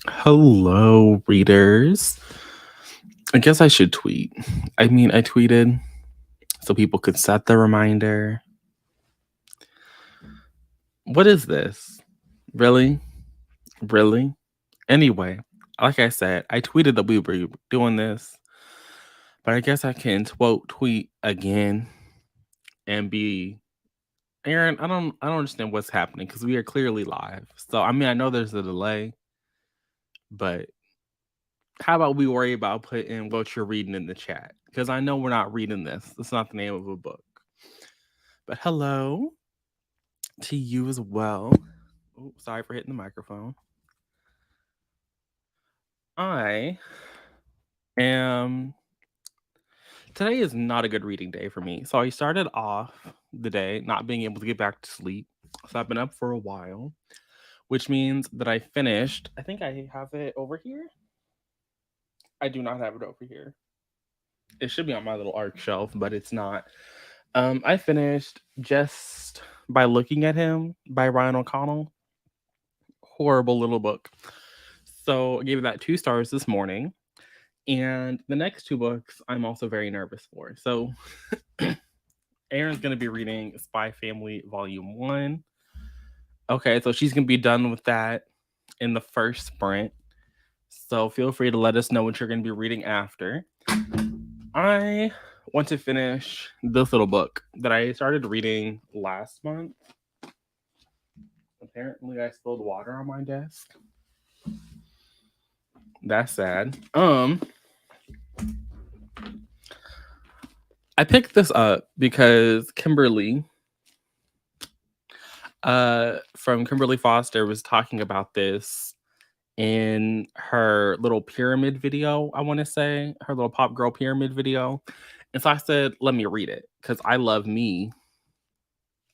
Hello, readers. I guess I should tweet. I tweeted so people could set the reminder. What is this? Really? Really? Anyway, like I said, I tweeted that we were doing this, but I guess I can tweet again and be Aaron. I don't understand what's happening because we are clearly live. So I know there's a delay, but how about we worry about putting what you're reading in the chat? Because I know we're not reading this. It's not the name of a book. But hello to you as well. Oh, sorry for hitting the microphone. I am. Today is not a good reading day for me. So I started off the day not being able to get back to sleep. So I've been up for a while, which means that I finished. I think I have it over here. I do not have it over here. It should be on my little arc shelf, but it's not. I finished Just by Looking at Him by Ryan O'Connell. Horrible little book. So I gave that 2 stars this morning. And the next two books I'm also very nervous for. So Erin's going to be reading Spy Family Volume 1. Okay, so she's going to be done with that in the first sprint. So feel free to let us know what you're going to be reading after. I want to finish this little book that I started reading last month. Apparently, I spilled water on my desk. That's sad. I picked this up because Kimberly, from Kimberly Foster, was talking about this in her little pyramid video. I want to say her little pop girl pyramid video, and so I said, "Let me read it," because I love me.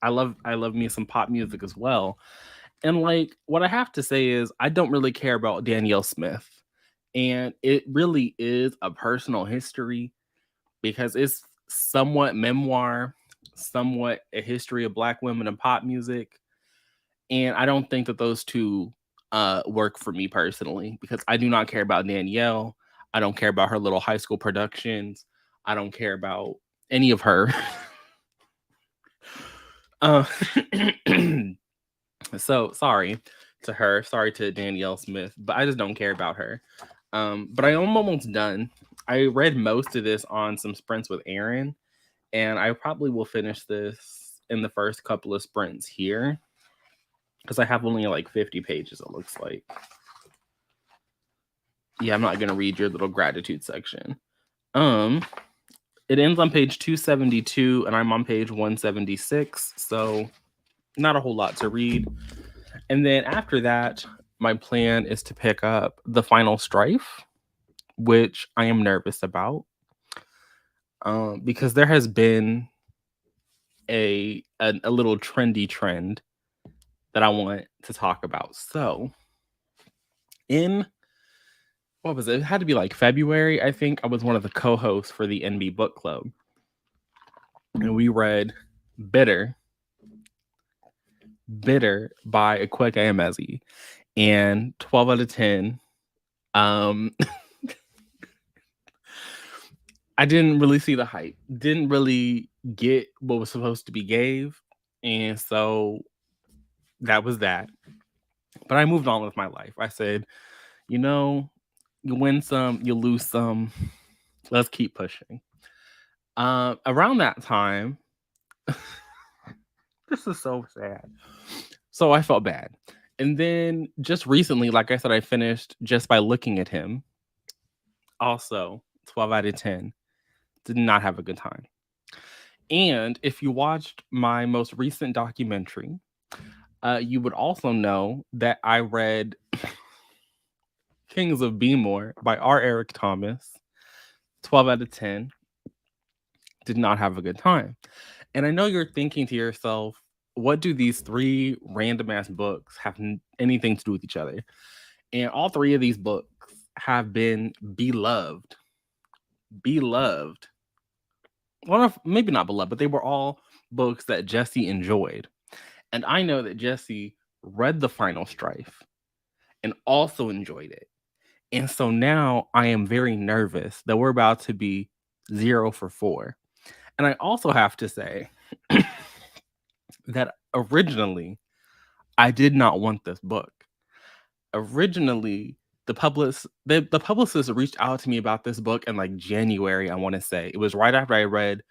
I love me some pop music as well. And like what I have to say is I don't really care about Danielle Smith. And it really is a personal history because it's somewhat memoir, somewhat a history of black women in pop music. And I don't think that those two work for me personally because I do not care about Danielle. I don't care about her little high school productions. I don't care about any of her. uh, So sorry to her, sorry to Danielle Smith, but I just don't care about her. But I am almost done. I read most of this on some sprints with Aaron, and I probably will finish this in the first couple of sprints here because I have only like 50 pages, it looks like. Yeah, I'm not gonna read your little gratitude section. It ends on page 272, and I'm on page 176, so not a whole lot to read. And then after that, my plan is to pick up The Final Strife, which I am nervous about because there has been a little trendy trend that I want to talk about. So, in what was it? It had to be like February, I think. I was one of the co-hosts for the NB Book Club, and we read Bitter, Bitter by Akweka Emezi, and 12 out of 10. Um, I didn't really see the hype. Didn't really get what was supposed to be gave. And so that was that. But I moved on with my life. I said, you know, you win some, you lose some. Let's keep pushing. Around that time, this is so sad. So I felt bad. And then just recently, like I said, I finished Just by Looking at Him. Also, 12 out of 10. Did not have a good time. And if you watched my most recent documentary, you would also know that I read Kings of Beemore by R. Eric Thomas. 12 out of 10. Did not have a good time. And I know you're thinking to yourself, what do these three random ass books have anything to do with each other? And all three of these books have been beloved. Beloved. Well, maybe not beloved, but they were all books that Jesse enjoyed. And I know that Jesse read The Final Strife and also enjoyed it. And so now I am very nervous that we're about to be 0 for 4. And I also have to say that originally I did not want this book. Originally, the publicist reached out to me about this book in like January, I want to say. It was right after I read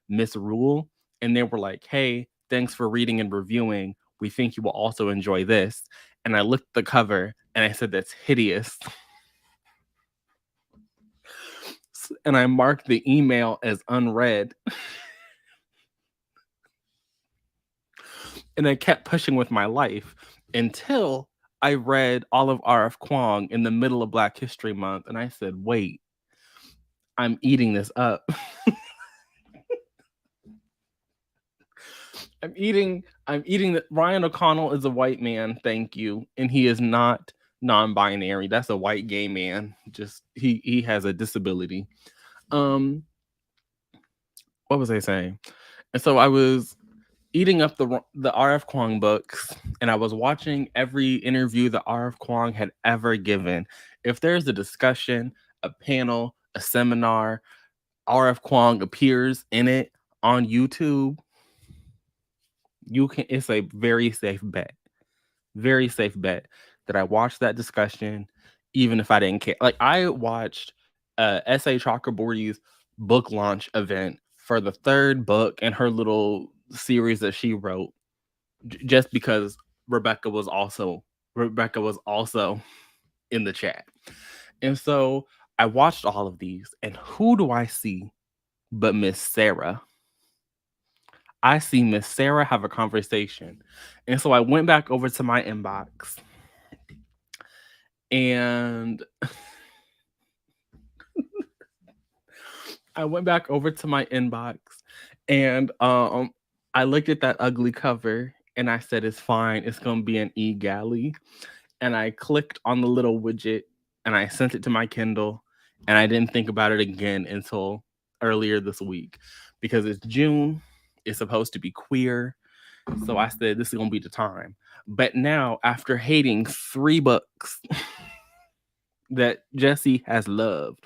Miss Rule, and they were like, "Hey, thanks for reading and reviewing. We think you will also enjoy this." And I looked at the cover and I said, "That's hideous." And I marked the email as unread. And I kept pushing with my life until I read all of R.F. Kuang in the middle of Black History Month, and I said, "Wait, I'm eating this up." I'm eating the Ryan O'Connell is a white man, thank you, and he is not non-binary. That's a white gay man. Just he has a disability. Um, what was I saying? And so I was eating up the R.F. Kuang books, and I was watching every interview that R.F. Kuang had ever given. If there's a discussion, a panel, a seminar, R.F. Kuang appears in it on YouTube, it's a very safe bet that I watched that discussion, even if I didn't care. Like I watched S.A. Chakraborty's book launch event for the third book in her little series that she wrote, just because Rebecca was also in the chat. And so I watched all of these, and who do I see but Miss Sarah? I see Miss Sarah have a conversation. And so I went back over to my inbox, and I went back over to my inbox, and I looked at that ugly cover and I said, "It's fine. It's gonna be an e-galley." And I clicked on the little widget and I sent it to my Kindle, and I didn't think about it again until earlier this week, because it's June. It's supposed to be queer. So I said, this is gonna be the time. But now, after hating 3 books that Jesse has loved,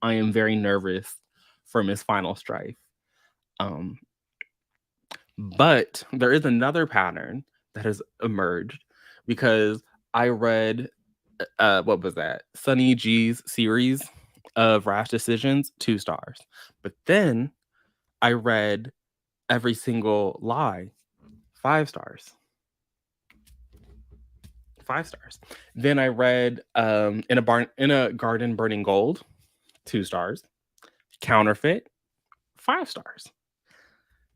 I am very nervous for Miss Final Strife. Um, but there is another pattern that has emerged, because I read what was that? Sunny G's series of Rash Decisions, 2 stars. But then I read Every Single Lie, 5 stars. 5 stars. Then I read in a Garden Burning Gold, 2 stars. Counterfeit, 5 stars.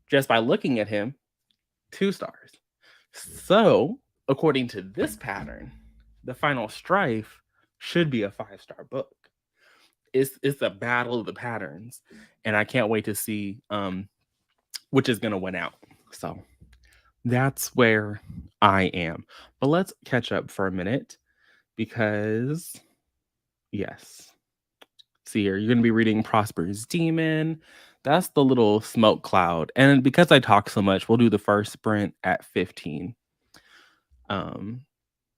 Just by looking at him, 2 stars. So, according to this pattern, The Final Strife should be a 5-star book. It's a battle of the patterns, and I can't wait to see which is gonna win out. So that's where I am. But let's catch up for a minute, because yes. See here, you're gonna be reading Prosper's Demon. That's the little smoke cloud. And because I talk so much, we'll do the first sprint at 15.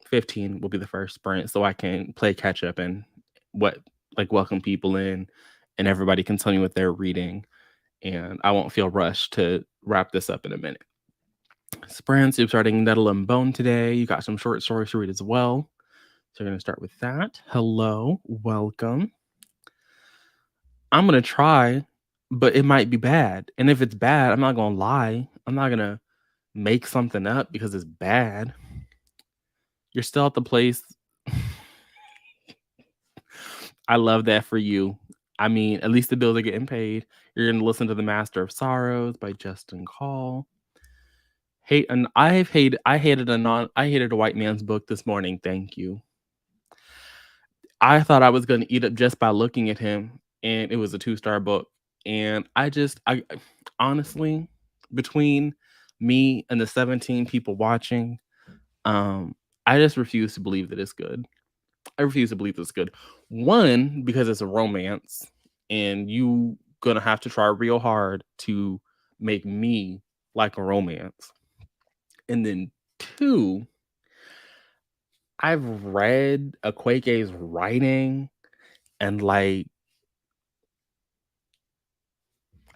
15 will be the first sprint, so I can play catch up and welcome people in, and everybody can tell me what they're reading, and I won't feel rushed to wrap this up in a minute. Sprints, you're starting Nettle and Bone today. You got some short stories to read as well. So we're going to start with that. Hello, welcome. I'm going to try, but it might be bad. And if it's bad, I'm not going to lie. I'm not going to make something up because it's bad. You're still at the place. I love that for you. I mean, at least the bills are getting paid. You're going to listen to The Master of Sorrows by Justin Call. I hated a white man's book this morning. Thank you. I thought I was going to eat up just by looking at him, and it was a 2-star book. And I honestly, between me and the 17 people watching, I just refuse to believe that it's good. I refuse to believe it's good. One, because it's a romance, and you gonna have to try real hard to make me like a romance. And then 2, I've read Akweke's writing and like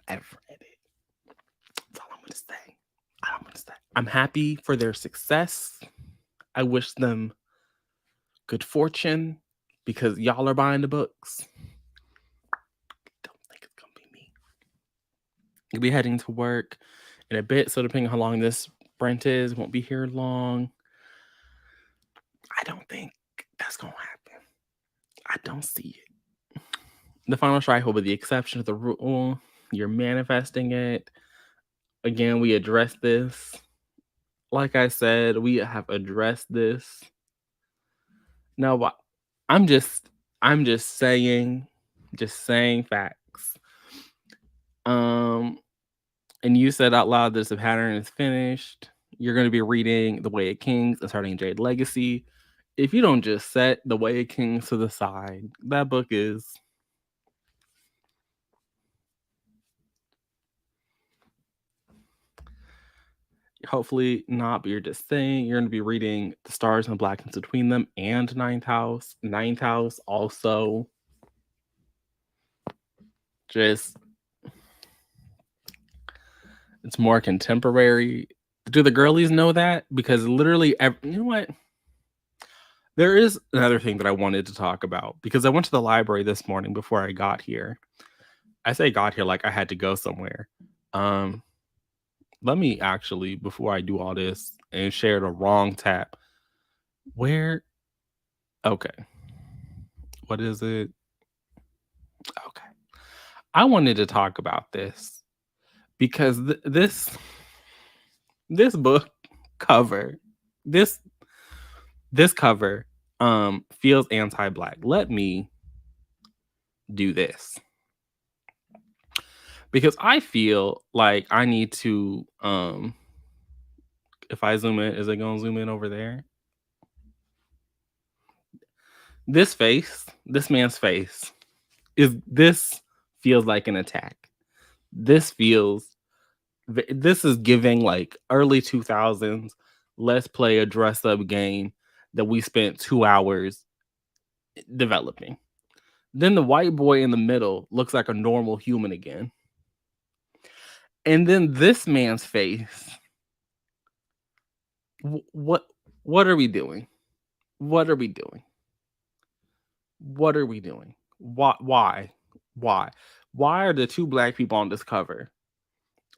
I've read it. That's all I'm gonna say. All I'm gonna say. I'm happy for their success. I wish them good fortune because y'all are buying the books. Don't think it's gonna be me. You'll be heading to work in a bit, so depending on how long this sprint is, won't be here long. I don't think that's gonna happen. I don't see it. The final strike will be the exception to the rule. You're manifesting it. Again, we addressed this. Like I said, we have addressed this. No, I'm just I'm just saying facts. Um, and you said out loud this the pattern is finished. You're gonna be reading The Way of Kings and starting Jade Legacy. If you don't just set The Way of Kings to the side, that book is hopefully not, but you're just saying you're gonna be reading The Stars and Blackness Between Them and Ninth House. Ninth House also just it's more contemporary. Do the girlies know that? Because literally, you know what? There is another thing that I wanted to talk about because I went to the library this morning before I got here. I say got here like I had to go somewhere. Um, Let me actually, before I do all this and share the wrong tab, where? Okay, what is it? Okay, I wanted to talk about this because this book cover, this this cover, feels anti-black. Let me do this because I feel like I need to if I zoom in, is it gonna zoom in over there? This face, this man's face this feels like an attack. This feels this is giving like early 2000s. Let's play a dress up game that we spent 2 hours developing. Then the white boy in the middle looks like a normal human again. And then this man's face. What what are we doing? What are we doing? What are we doing? Why? Why? Why are the two black people on this cover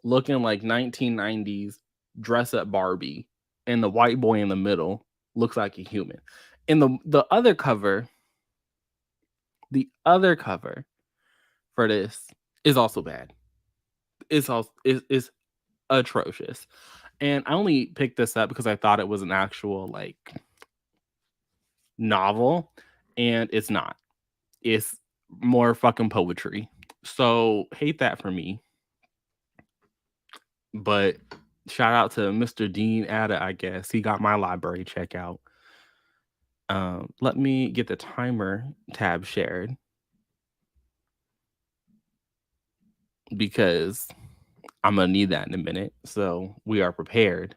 looking like 1990s dress up Barbie and the white boy in the middle looks like a human? And the other cover for this is also bad. It's also is atrocious. And I only picked this up because I thought it was an actual like novel, and it's not. It's more fucking poetry. So hate that for me. But shout out to Mr. Dean Atta, I guess. He got my library check out. Let me get the timer tab shared because I'm gonna need that in a minute. So we are prepared.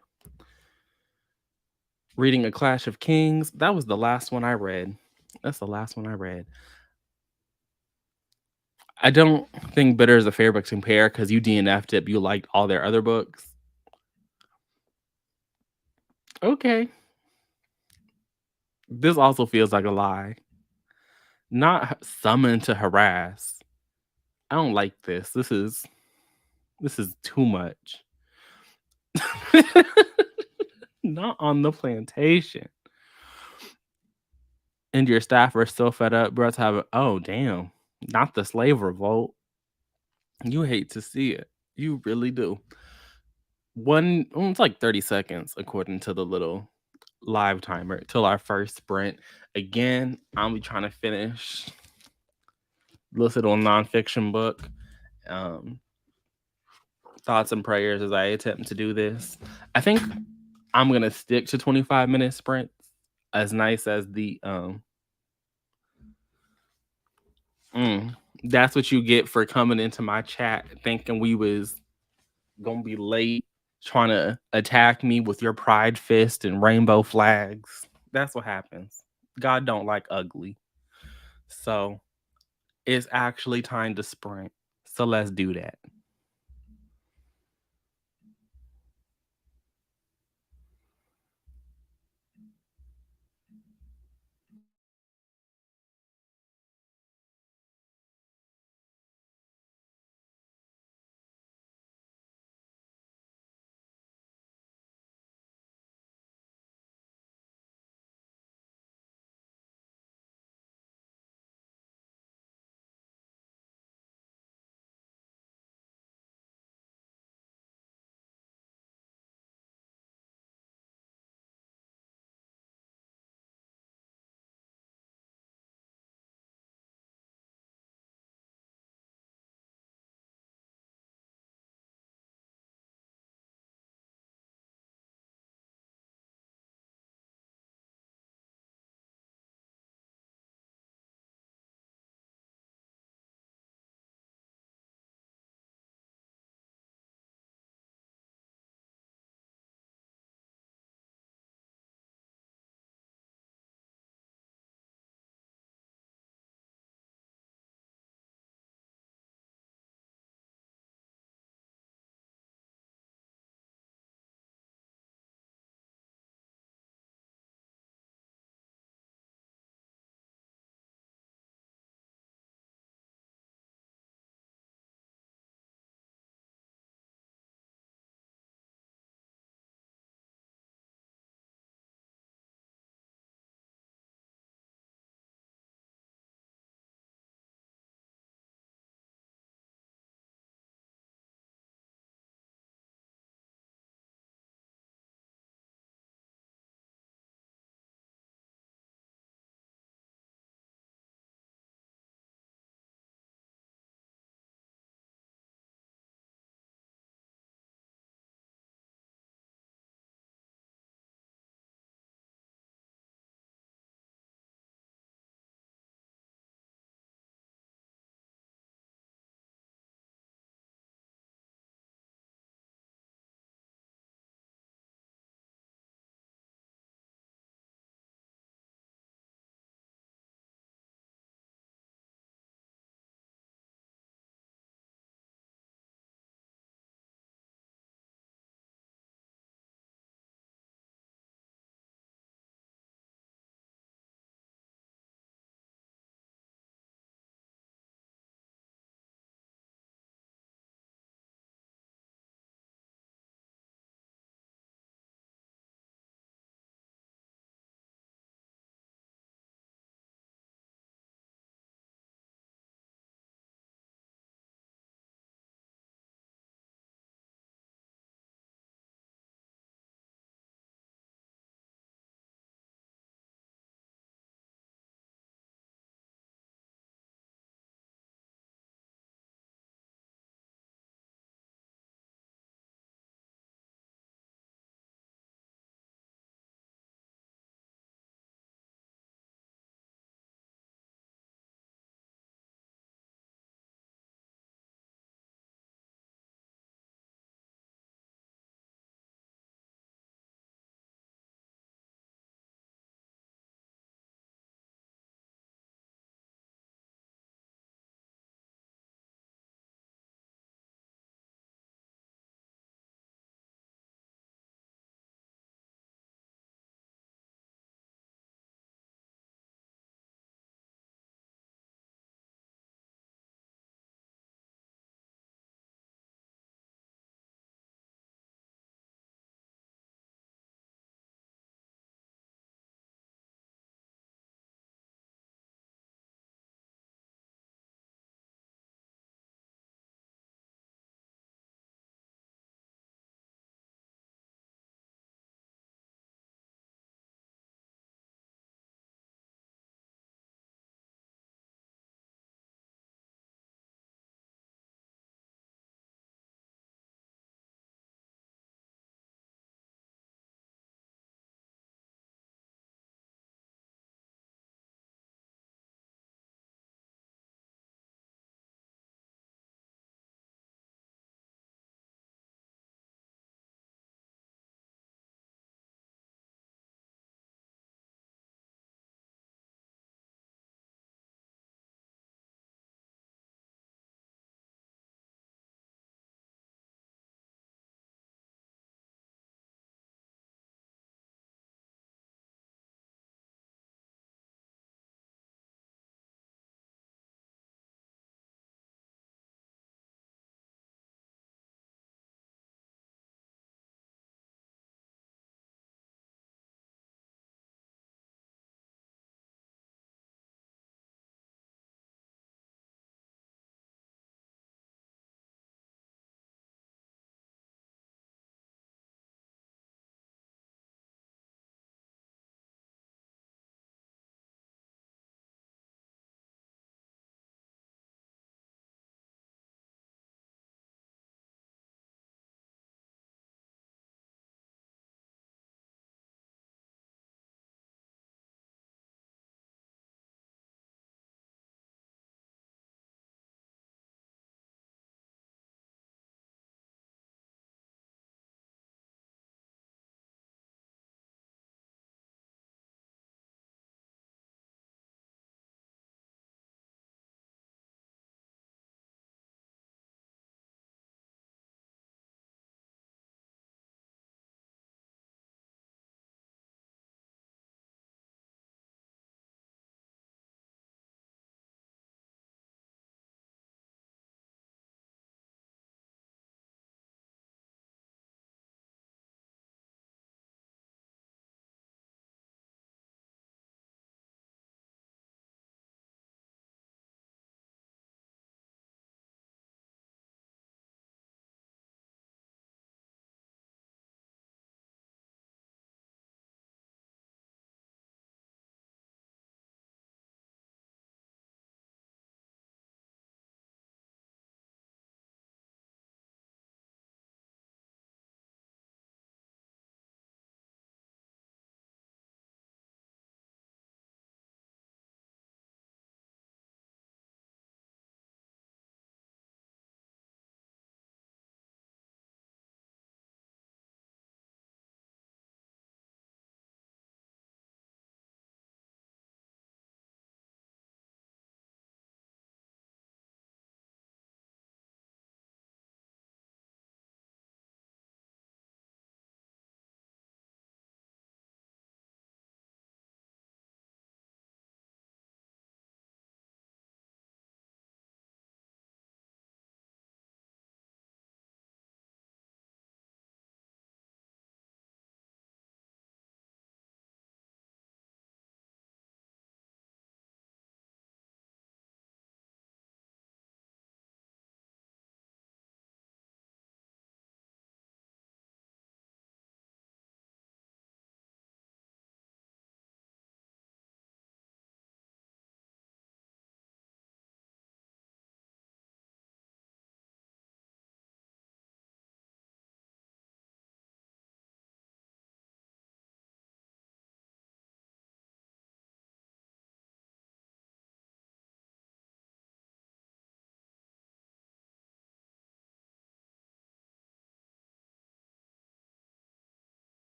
Reading A Clash of Kings. That was the last one I read. That's the last one I read. I don't think Bitter is a fair book to compare because you DNF'd it, but you liked all their other books. Okay. This also feels like a lie. Not summoned to harass. I don't like this. This is too much. Not on the plantation. And your staff are still fed up, bro. To have a, oh damn. Not the slave revolt. You hate to see it. You really do. It's like 30 seconds according to the little live timer till our first sprint. Again, I'll be trying to finish this little nonfiction book. Thoughts and prayers as I attempt to do this. I think I'm gonna stick to 25-minute sprints. As nice as the that's what you get for coming into my chat thinking we was gonna be late, trying to attack me with your pride fist and rainbow flags. That's what happens. God don't like ugly. So it's actually time to sprint. So let's do that.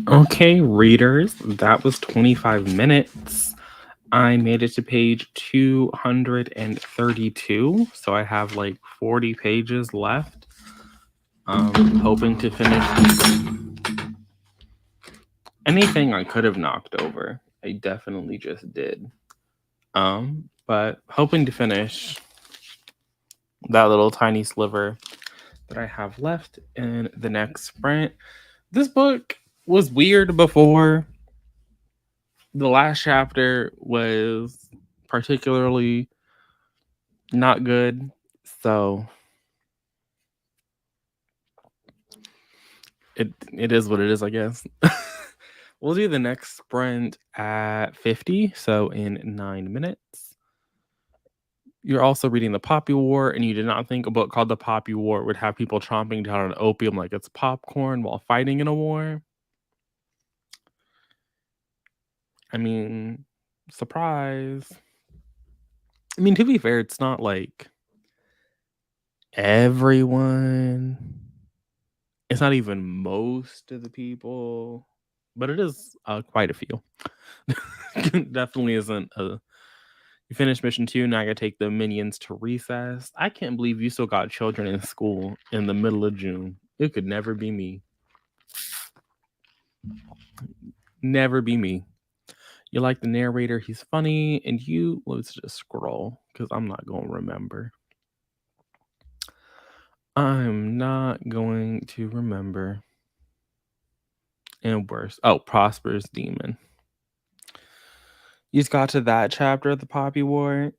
Okay, readers, that was 25 minutes. I made it to page 232, so I have like 40 pages left. Hoping to finish anything I could have knocked over. I definitely just did. But hoping to finish that little tiny sliver that I have left in the next sprint. This book was weird before. The last chapter was particularly not good. So it is what it is, I guess. We'll do the next sprint at 50, so in 9 minutes. You're also reading The Poppy War, and you did not think a book called The Poppy War would have people chomping down on opium like it's popcorn while fighting in a war. I mean, surprise. I mean, to be fair, it's not like everyone. It's not even most of the people, but it is quite a few. Definitely isn't a. You finished mission 2, now I gotta take the minions to recess. I can't believe you still got children in school in the middle of June. It could never be me. Never be me. You like the narrator, he's funny, and you, let's just scroll, because I'm not going to remember. I'm not going to remember. And worse. Oh, Prosperous Demon. You just got to that chapter of the Poppy War.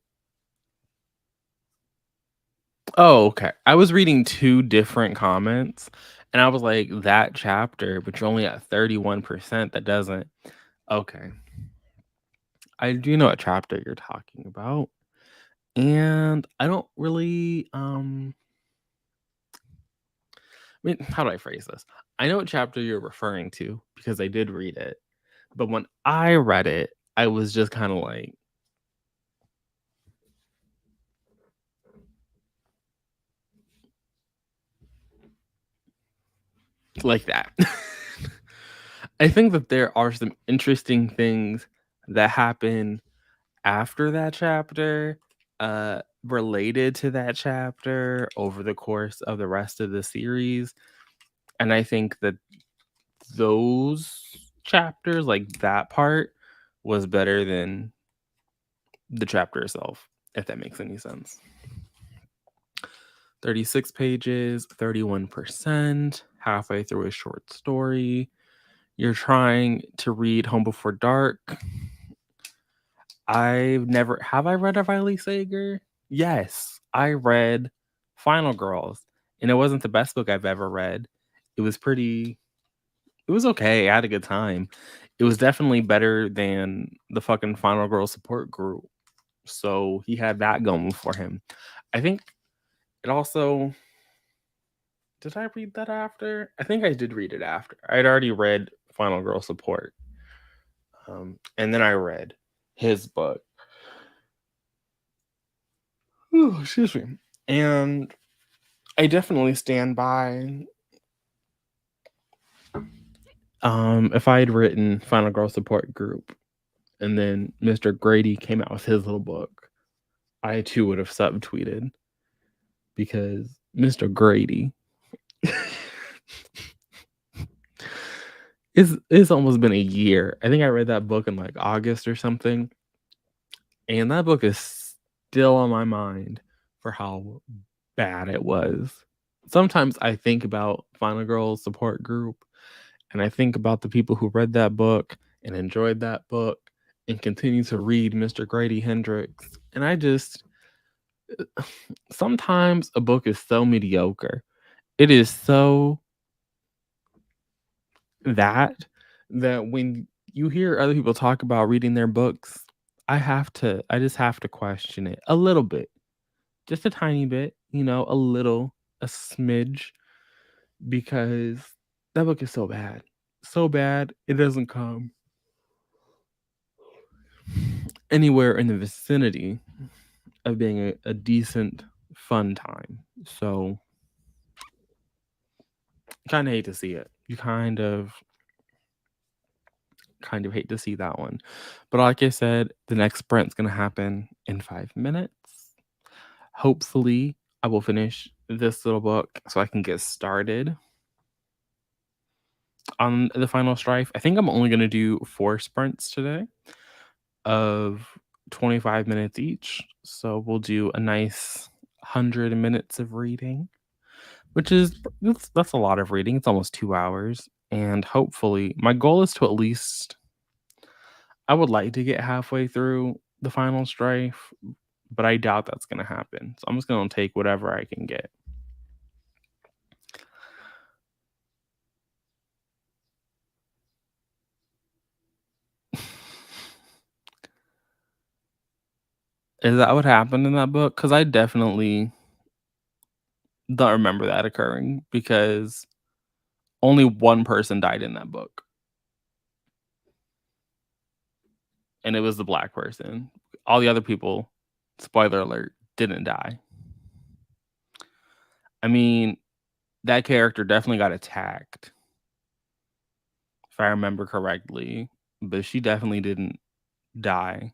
Oh, okay. I was reading 2 different comments, and I was like, that chapter, but you're only at 31%. That doesn't. Okay. I do know what chapter you're talking about. And I don't really I mean, how do I phrase this? I know what chapter you're referring to because I did read it. But when I read it, I was just kind of like that. I think that there are some interesting things that happen after that chapter, related to that chapter over the course of the rest of the series. And I think that those chapters, like that part, was better than the chapter itself, if that makes any sense. 36 pages, 31%, halfway through a short story. You're trying to read Home Before Dark. Have I read a Riley Sager? Yes, I read Final Girls, and it wasn't the best book I've ever read. It was okay. I had a good time. It was definitely better than the fucking Final Girl support group. So he had that going for him. I think it also. Did I read that after? I think I did read it after. I'd already read Final Girl Support. And then I read his book. Ooh, excuse me. And I definitely stand by. If I had written Final Girl Support Group and then Mr. Grady came out with his little book, I too would have subtweeted because Mr. Grady it's almost been a year. I think I read that book in like August or something. And that book is still on my mind for how bad it was. Sometimes I think about Final Girl Support Group and I think about the people who read that book and enjoyed that book and continue to read Mr. Grady Hendrix. And I just sometimes a book is so mediocre. It is so that when you hear other people talk about reading their books, I just have to question it a little bit. Just a tiny bit, a smidge, because that book is so bad. So bad, it doesn't come anywhere in the vicinity of being a decent, fun time. So, kind of hate to see it. You kind of kind of hate to see that one. But like I said, the next sprint's gonna happen in 5 minutes. Hopefully, I will finish this little book so I can get started on the final strife. I think I'm only gonna do 4 sprints today of 25 minutes each. So we'll do a nice 100 minutes of reading, which is that's a lot of reading. It's almost 2 hours. And hopefully, my goal is to at least I would like to get halfway through the final strife, but I doubt that's gonna happen. So I'm just gonna take whatever I can get. Is that what happened in that book? Because I definitely don't remember that occurring because only one person died in that book, and it was the black person. All the other people, spoiler alert, didn't die. I mean, that character definitely got attacked, if I remember correctly, but she definitely didn't die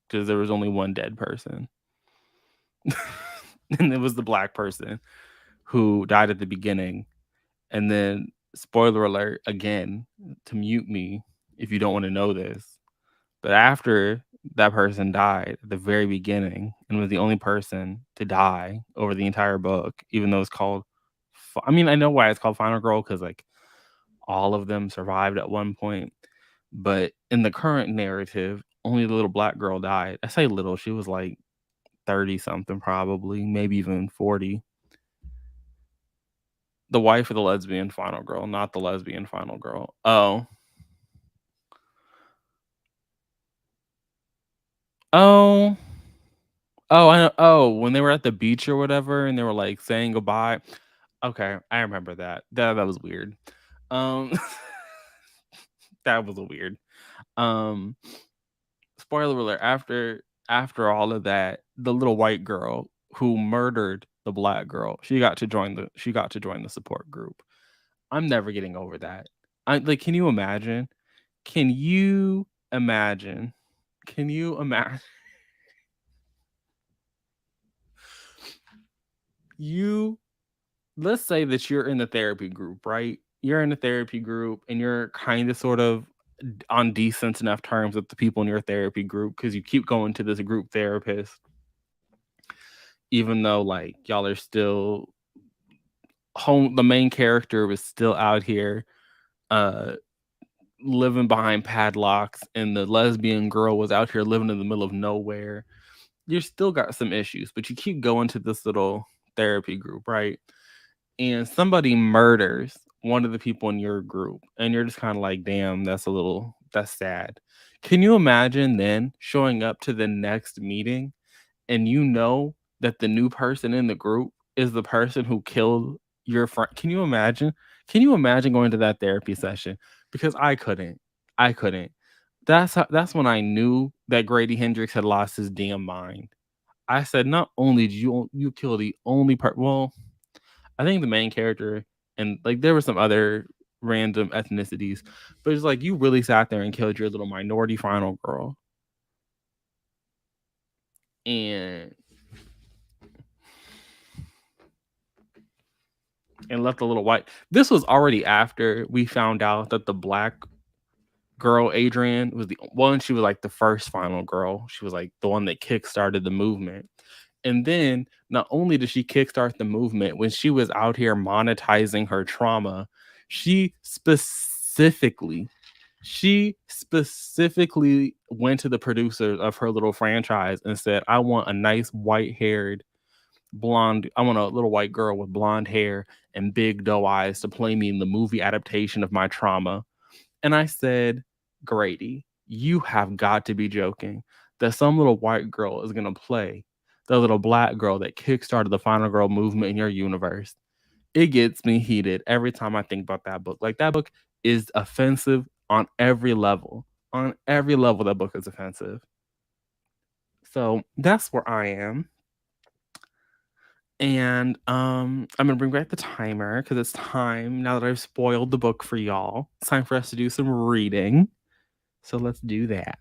because there was only one dead person. And it was the black person who died at the beginning. And then, spoiler alert again, to mute me if you don't want to know this. But after that person died at the very beginning and was the only person to die over the entire book, even though it's called, I mean, I know why it's called Final Girl because like all of them survived at one point. But in the current narrative, only the little black girl died. I say little, she was like 30 something, probably, maybe even 40. The wife of the lesbian final girl, not the lesbian final girl. Oh. Oh. Oh, I know. Oh, when they were at the beach or whatever and they were like saying goodbye. Okay, I remember that. That was weird. Um that was a weird. Um Spoiler alert, after all of that, the little white girl who murdered the black girl, she got to join the support group. I'm never getting over that. I like can you imagine? Can you imagine? Can you imagine you let's say that you're in the therapy group, right? You're in a therapy group and you're kind of sort of on decent enough terms with the people in your therapy group because you keep going to this group therapist, even though like y'all are still home. The main character was still out here uh living behind padlocks, and the lesbian girl was out here living in the middle of nowhere. You still got some issues, but you keep going to this little therapy group, right? And somebody murders one of the people in your group, and you're just kind of like, damn, that's sad. Can you imagine then showing up to the next meeting and you know that the new person in the group is the person who killed your friend? Can you imagine? Can you imagine going to that therapy session? Because I couldn't. I couldn't. That's when I knew that Grady Hendrix had lost his damn mind. I said, not only did you kill the only part. Well, I think the main character and like there were some other random ethnicities, but it's like you really sat there and killed your little minority final girl and left a little white. This was already after we found out that the black girl Adrian was the one. She was like the first final girl. She was like the one that kickstarted the movement. And then not only did she kickstart the movement, when she was out here monetizing her trauma, she specifically went to the producers of her little franchise and said, I want a nice white-haired blonde, I want a little white girl with blonde hair and big doe eyes to play me in the movie adaptation of my trauma. And I said, Grady, you have got to be joking that some little white girl is going to play the little black girl that kickstarted the final girl movement in your universe. It gets me heated every time I think about that book. Like that book is offensive on every level. On every level, that book is offensive. So that's where I am. And I'm gonna bring back the timer because it's time now that I've spoiled the book for y'all. It's time for us to do some reading. So let's do that.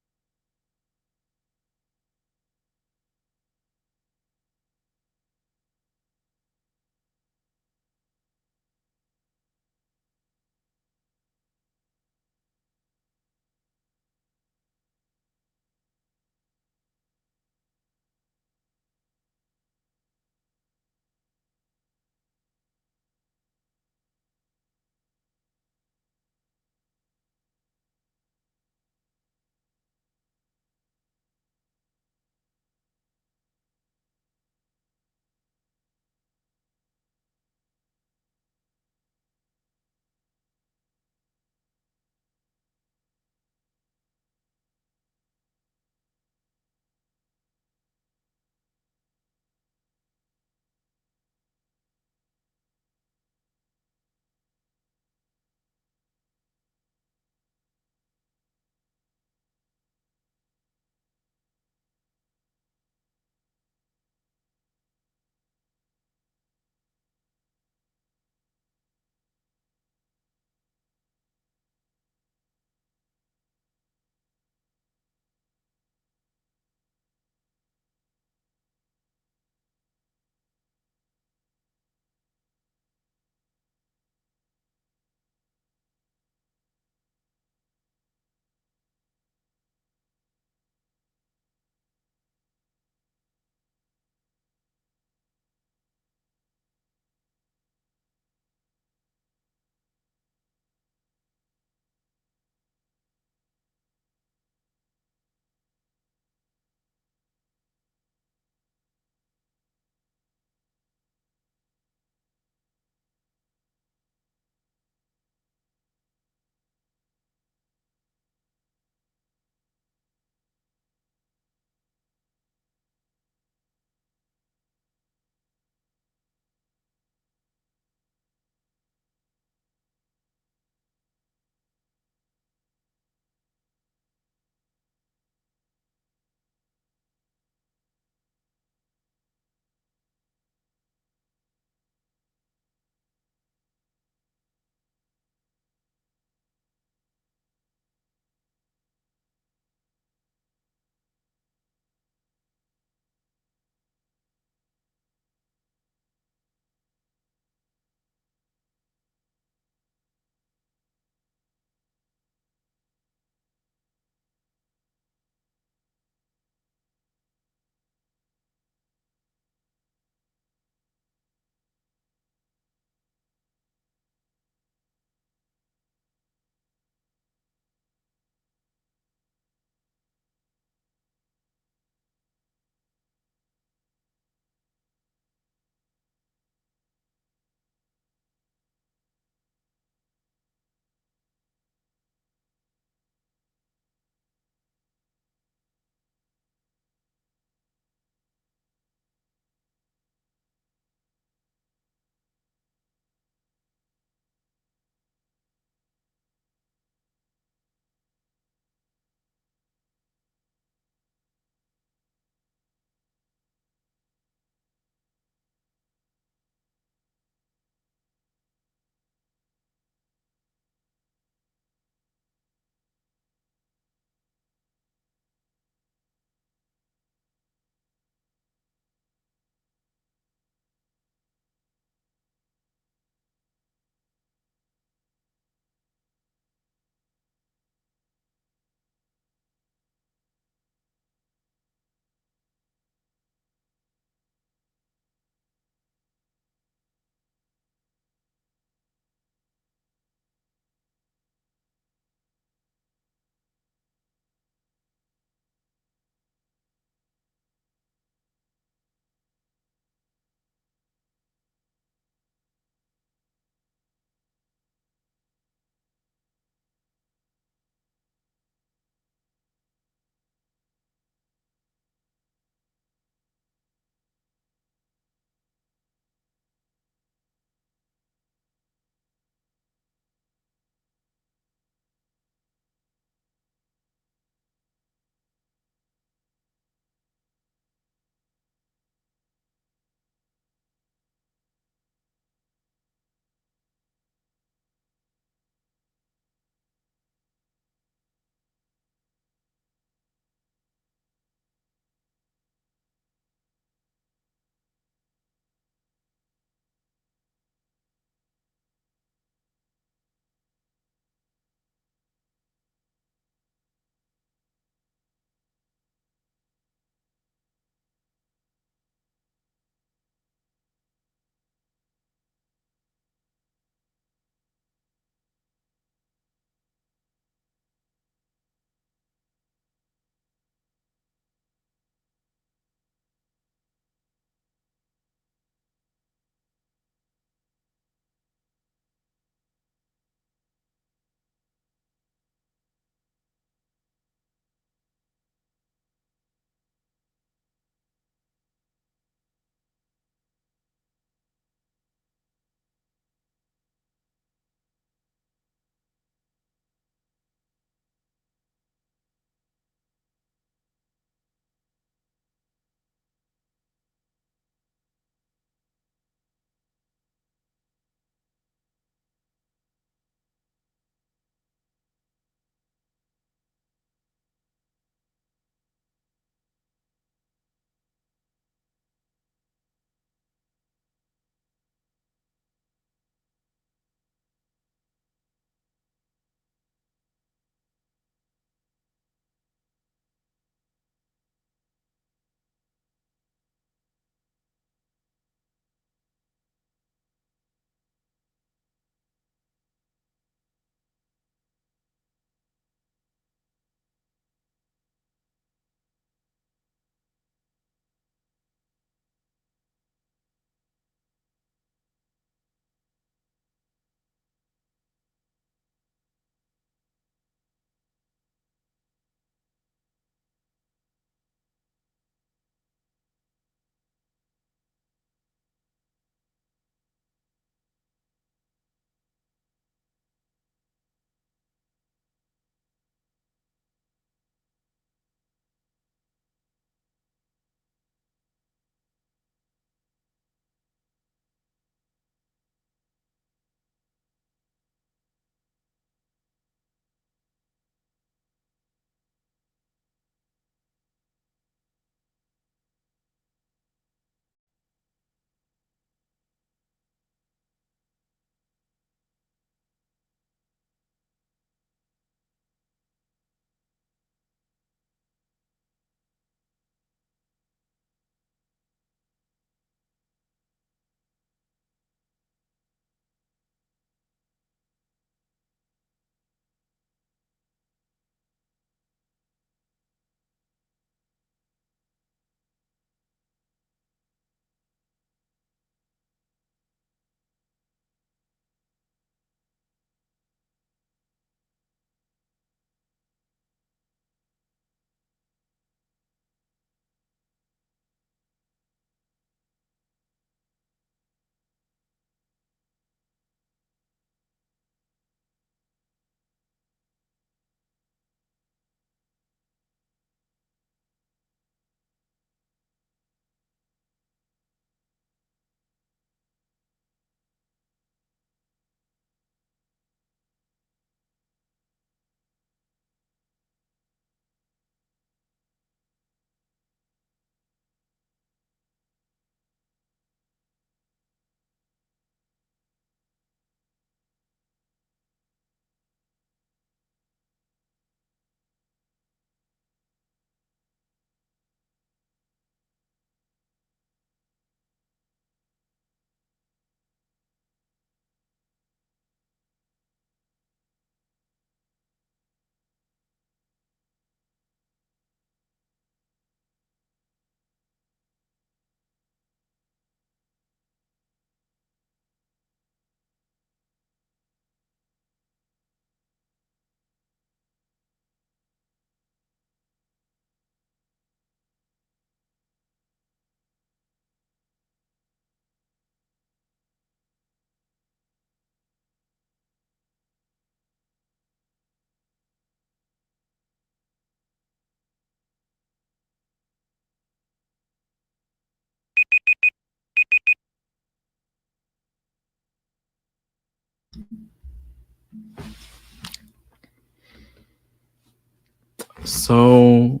So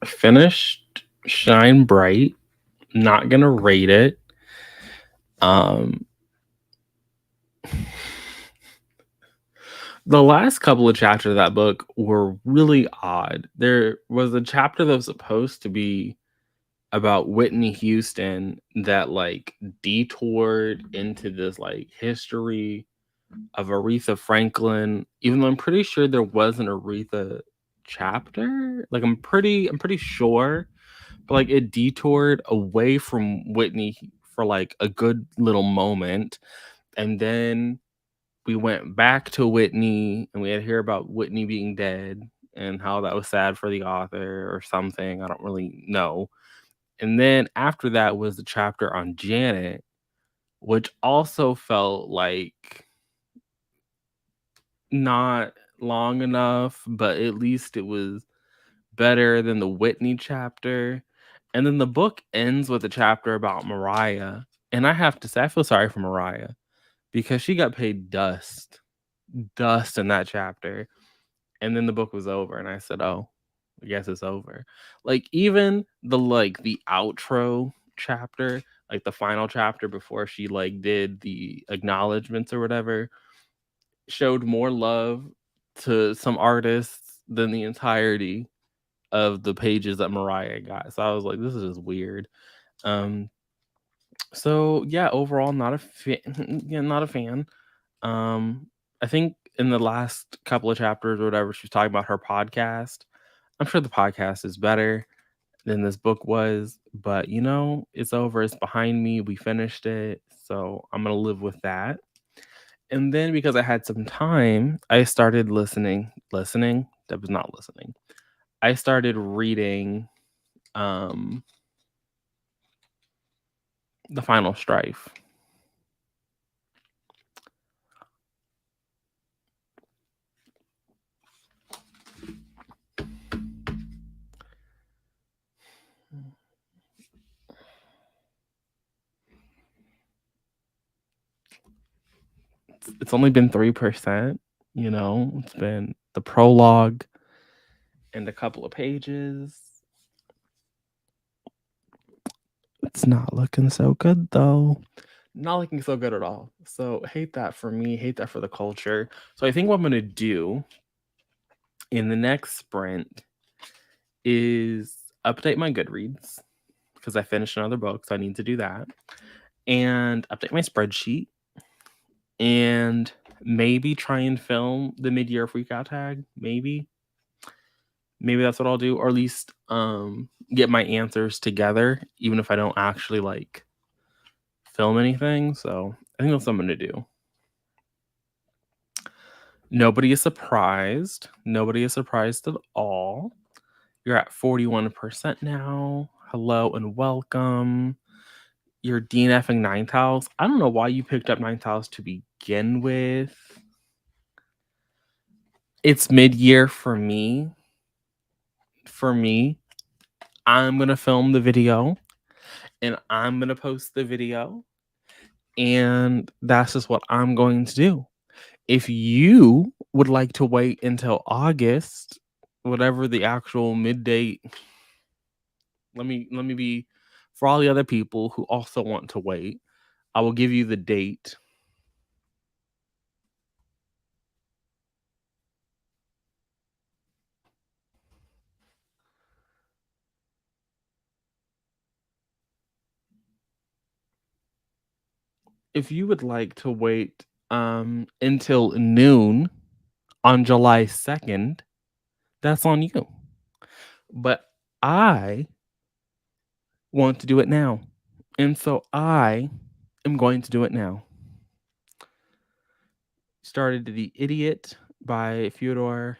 finished Shine Bright. Not gonna rate it. Um the last couple of chapters of that book were really odd. There was a chapter that was supposed to be about Whitney Houston that like detoured into this like history of Aretha Franklin, even though I'm pretty sure there was an Aretha chapter. Like I'm pretty sure, but like it detoured away from Whitney for like a good little moment. And then we went back to Whitney and we had to hear about Whitney being dead and how that was sad for the author or something. I don't really know. And then after that was the chapter on Janet, which also felt like not long enough, but at least it was better than the Whitney chapter. And then the book ends with a chapter about Mariah. And I have to say, I feel sorry for Mariah because she got paid dust in that chapter. And then the book was over. And I said, oh, I guess it's over. Like, even the outro chapter, like the final chapter before she like did the acknowledgments or whatever, showed more love to some artists than the entirety of the pages that Mariah got. So I was like, this is just weird. Um, so yeah, overall, not a fan. Yeah, not a fan. Um, I think in the last couple of chapters or whatever, she was talking about her podcast. I'm sure the podcast is better than this book was, but it's over. It's behind me. We finished it, so I'm gonna live with that. And then because I had some time, I started listening. Listening? That was not listening. I started reading um The Final Strife. It's only been 3%, It's been the prologue and a couple of pages. It's not looking so good though. Not looking so good at all. So hate that for me, hate that for the culture. So I think what I'm gonna do in the next sprint is update my Goodreads because I finished another book, so I need to do that. And update my spreadsheet and maybe try and film the mid-year freakout tag. Maybe that's what I'll do, or at least get my answers together, even if I don't actually like film anything. So I think that's what I'm gonna do. Nobody is surprised. Nobody is surprised at all. You're at 41% now. Hello and welcome. You're DNFing Ninth House. I don't know why you picked up Ninth House to begin with. It's mid-year for me. I'm gonna film the video and I'm gonna post the video, and that's just what I'm going to do. If you would like to wait until August, whatever the actual mid date, let me be for all the other people who also want to wait. I will give you the date. If you would like to wait until noon on July 2nd, that's on you. But I want to do it now. And so I am going to do it now. Started The Idiot by Fyodor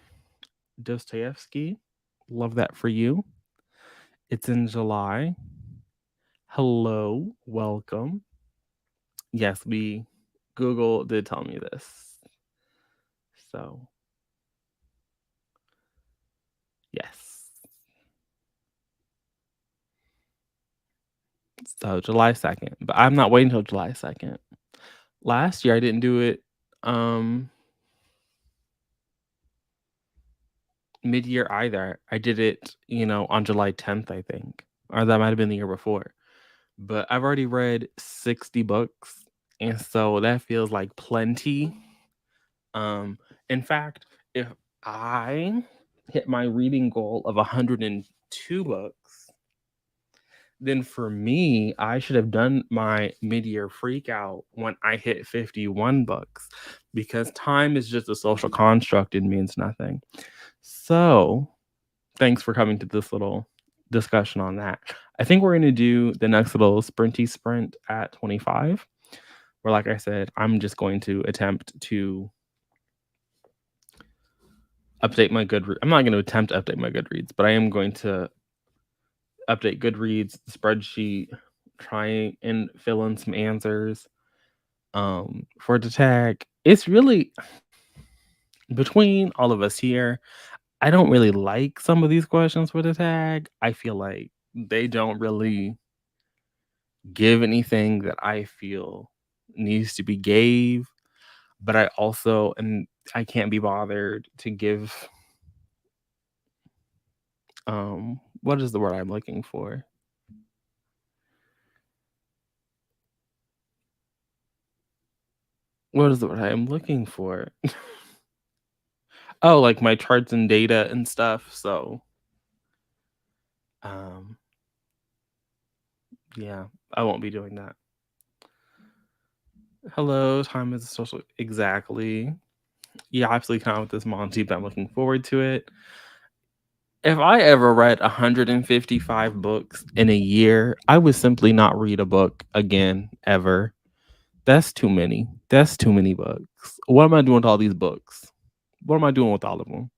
Dostoevsky. Love that for you. It's in July. Hello, welcome. Yes, Google did tell me this. So, yes. So July 2nd. But I'm not waiting until July 2nd. Last year I didn't do it Um, Mid-year either. I did it, on July 10th, I think, or that might have been the year before. But I've already read 60 books, and so that feels like plenty. In fact, if I hit my reading goal of 102 books, then for me, I should have done my mid-year freak out when I hit 51 books because time is just a social construct. It means nothing. So, thanks for coming to this little discussion on that. I think we're going to do the next little sprinty sprint at 25, where, like I said, I'm just going to attempt to update my Goodreads. I'm not going to attempt to update my Goodreads, but I am going to update Goodreads spreadsheet, try and fill in some answers for the tag. It's really between all of us here. I don't really like some of these questions for the tag. I feel like they don't really give anything that I feel needs to be gave, but I also and I can't be bothered to give what is the word I'm looking for? What is the word I am looking for? Oh, like my charts and data and stuff. So, um, yeah, I won't be doing that. Hello, time is a social exactly. Yeah, absolutely kind with this Monty, but I'm looking forward to it. If I ever read 155 books in a year, I would simply not read a book again ever. That's too many. That's too many books. What am I doing with all these books? What am I doing with all of them?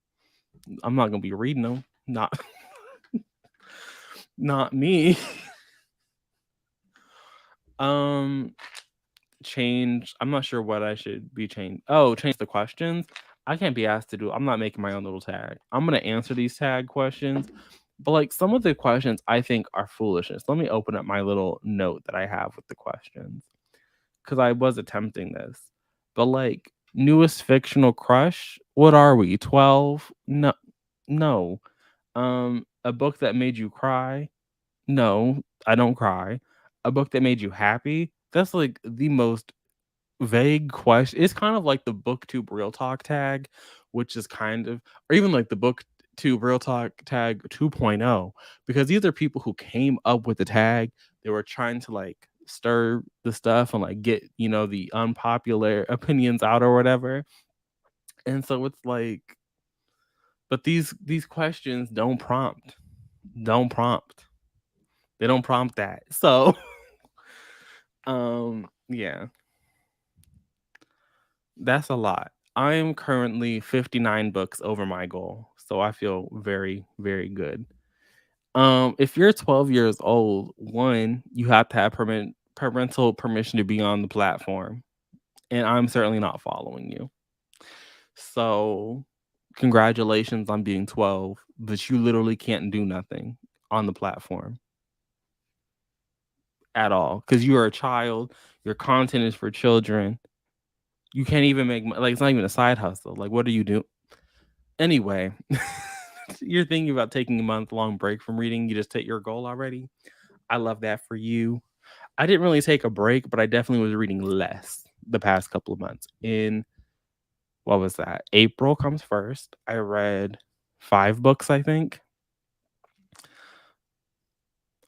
I'm not gonna be reading them. Not not me. um Change. I'm not sure what I should be changed. Oh, change the questions. I can't be asked to do. I'm not making my own little tag. I'm gonna answer these tag questions, but like some of the questions I think are foolishness. Let me open up my little note that I have with the questions because I was attempting this. But like newest fictional crush. What are we? 12? No, no. A book that made you cry. No, I don't cry. A book that made you happy. That's like the most vague question. It's kind of like the booktube real talk tag, which is kind of or even like the booktube real talk tag 2.0, because these are people who came up with the tag. They were trying to like stir the stuff and like get, the unpopular opinions out or whatever. And so it's like but these questions don't prompt. They don't prompt that. So yeah. That's a lot. I am currently 59 books over my goal, so I feel very, very good. If you're 12 years old, one, you have to have parental permission to be on the platform, and I'm certainly not following you. So, congratulations on being 12, but you literally can't do nothing on the platform at all because you are a child. Your content is for children. You can't even make like it's not even a side hustle. Like, what are you doing? Anyway, you're thinking about taking a month-long break from reading. You just hit your goal already. I love that for you. I didn't really take a break, but I definitely was reading less the past couple of months. In what was that? April comes first. I read 5 books, I think.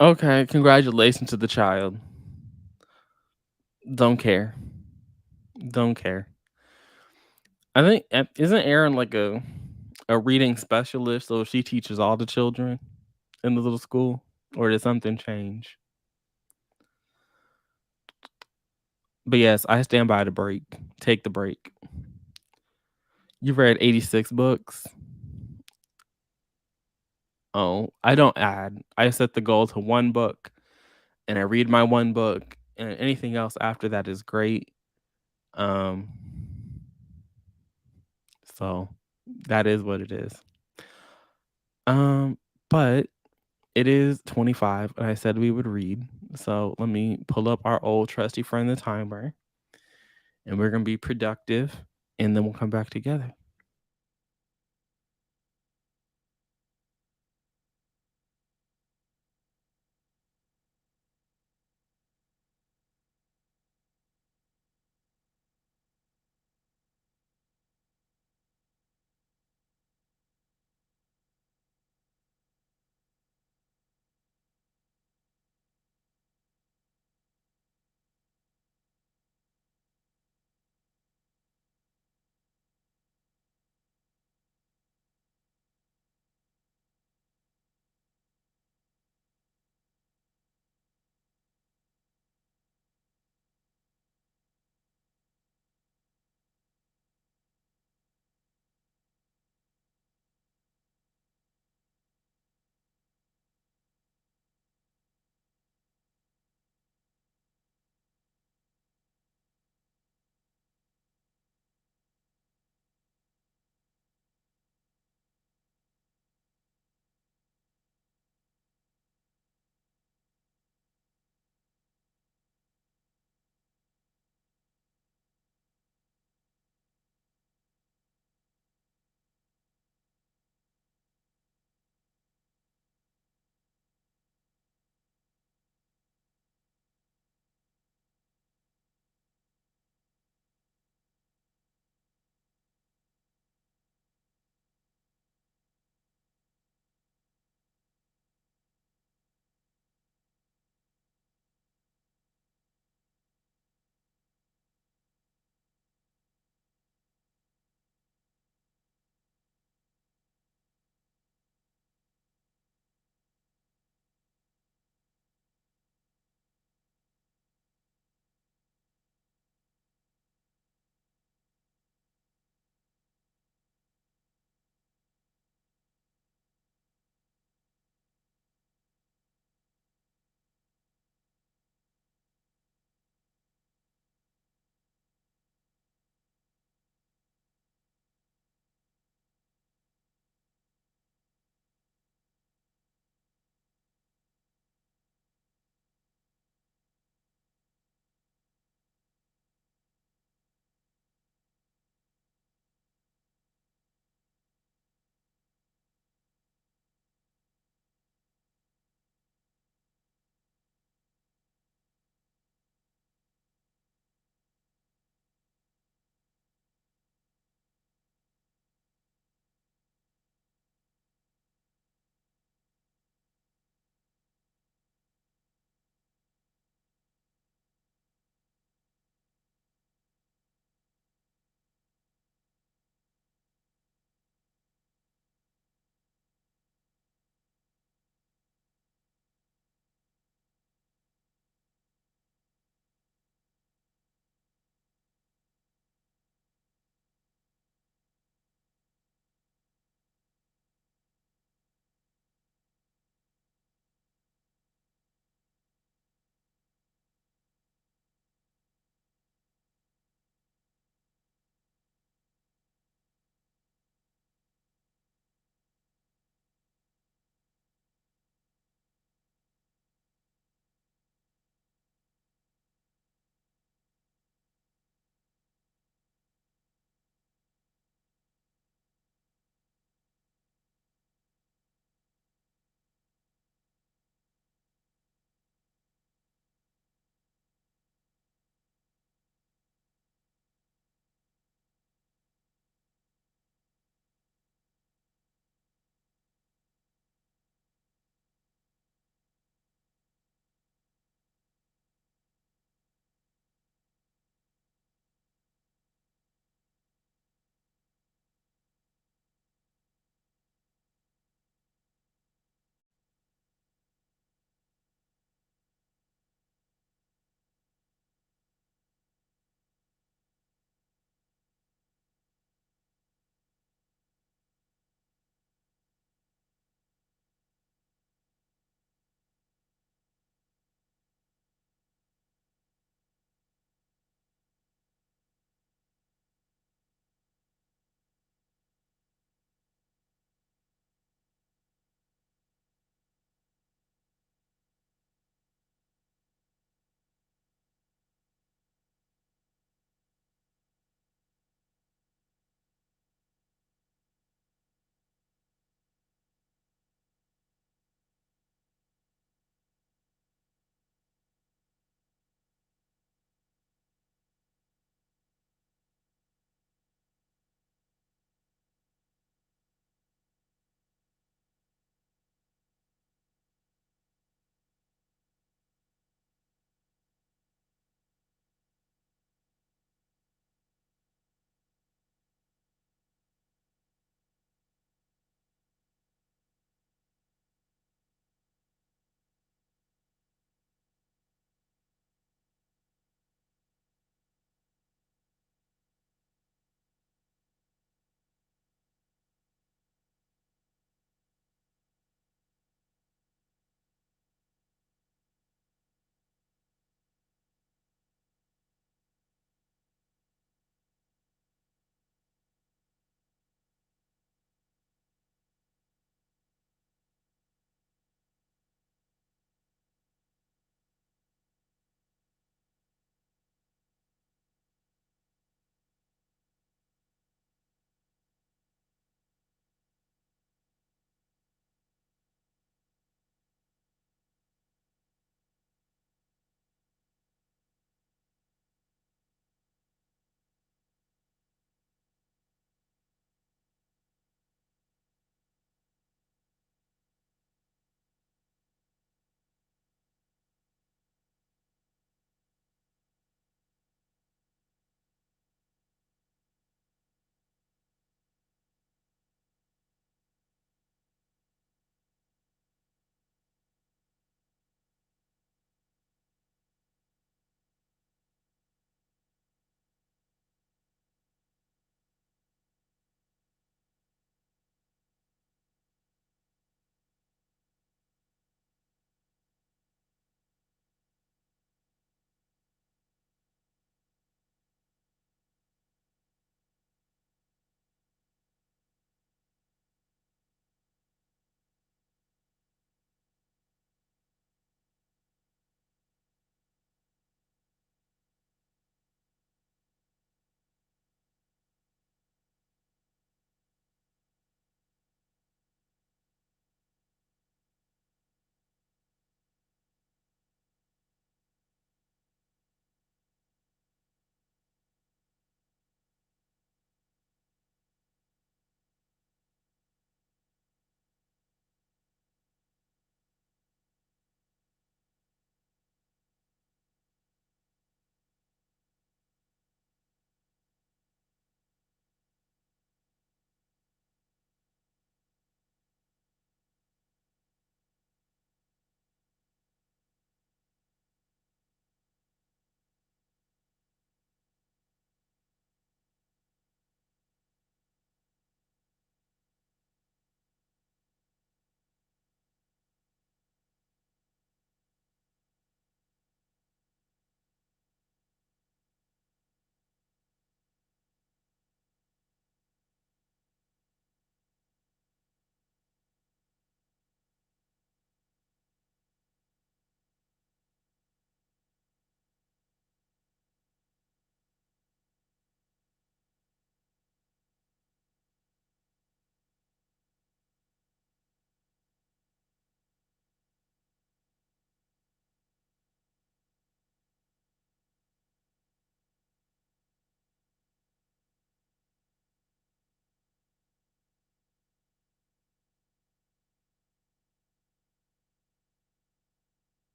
Okay, congratulations to the child. Don't care. Don't care. I think isn't Erin like a reading specialist, so she teaches all the children in the little school, or did something change? But yes, I stand by the break. Take the break. You've read 86 books. Oh, I don't add. I set the goal to 1 book and I read my 1 book and anything else after that is great. Um so that is what it is. Um but it is 25 and I said we would read. So let me pull up our old trusty friend the timer and we're going to be productive. and then we'll come back together.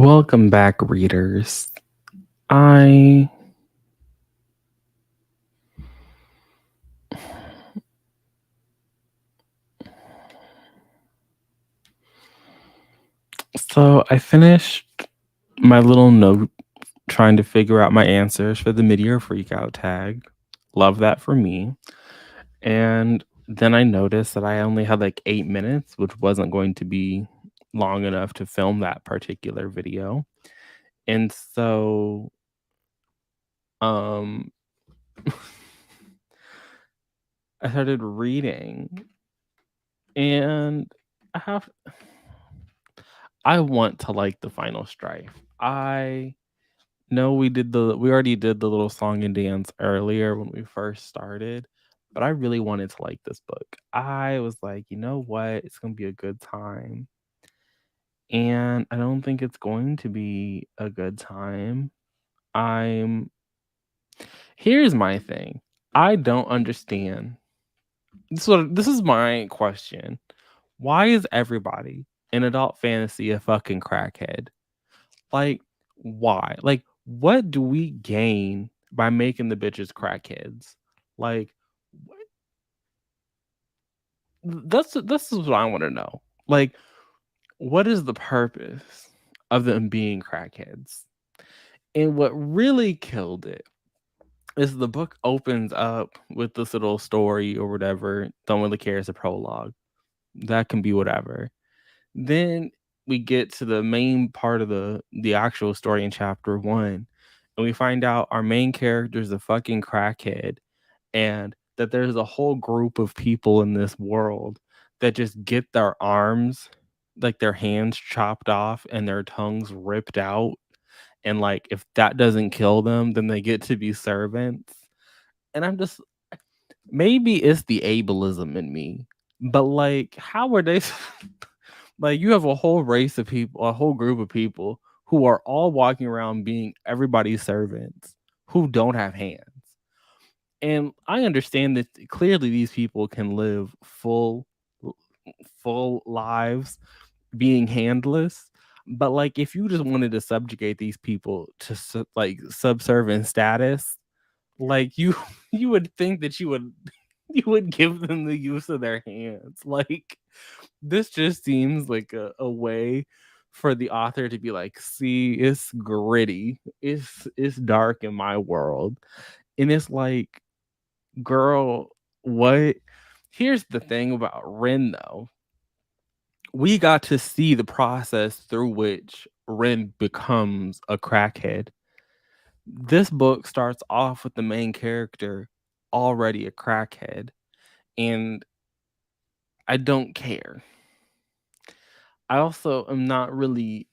Welcome back, readers. I I finished my little note trying to figure out my answers for the mid-year freakout tag. Love that for me. And then I noticed that I only had like 8 minutes, which wasn't going to be long enough to film that particular video. And um I started reading, and I have I want to like the final strife. I know we already did the little song and dance earlier when we first started, but I really wanted to like this book. I was like, you know what? It's gonna be a good time. And I don't think it's going to be a good time. I'm Here's my thing. I don't understand. This is my question. Why is everybody in adult fantasy a fucking crackhead? Like, why? Like, what do we gain by making the bitches crackheads? Like, what? This is what I want to know. Like, what is the purpose of them being crackheads? And what really killed it is the book opens up with this little story or whatever. Don't really care. It's a prologue. That can be whatever. Then we get to the main part of the actual story in chapter 1, and we find out our main character is a fucking crackhead, and that there's a whole group of people in this world that just get their arms, like their hands chopped off and their tongues ripped out, and like if that doesn't kill them, then they get to be servants. And I'm just maybe it's the ableism in me, but like how are they like you have a whole race of people, a whole group of people who are all walking around being everybody's servants who don't have hands. And I understand that clearly these people can live full lives being handless, but like if you just wanted to subjugate these people to like subservient status, like you you would think that you would give them the use of their hands. Like this just seems like a way for the author to be like, see, it's gritty, it's dark in my world. And it's like, girl, what? Here's the thing about Ren though. We got to see the process through which Ren becomes a crackhead. This book starts off with the main character already a crackhead, and I don't care. I also am not really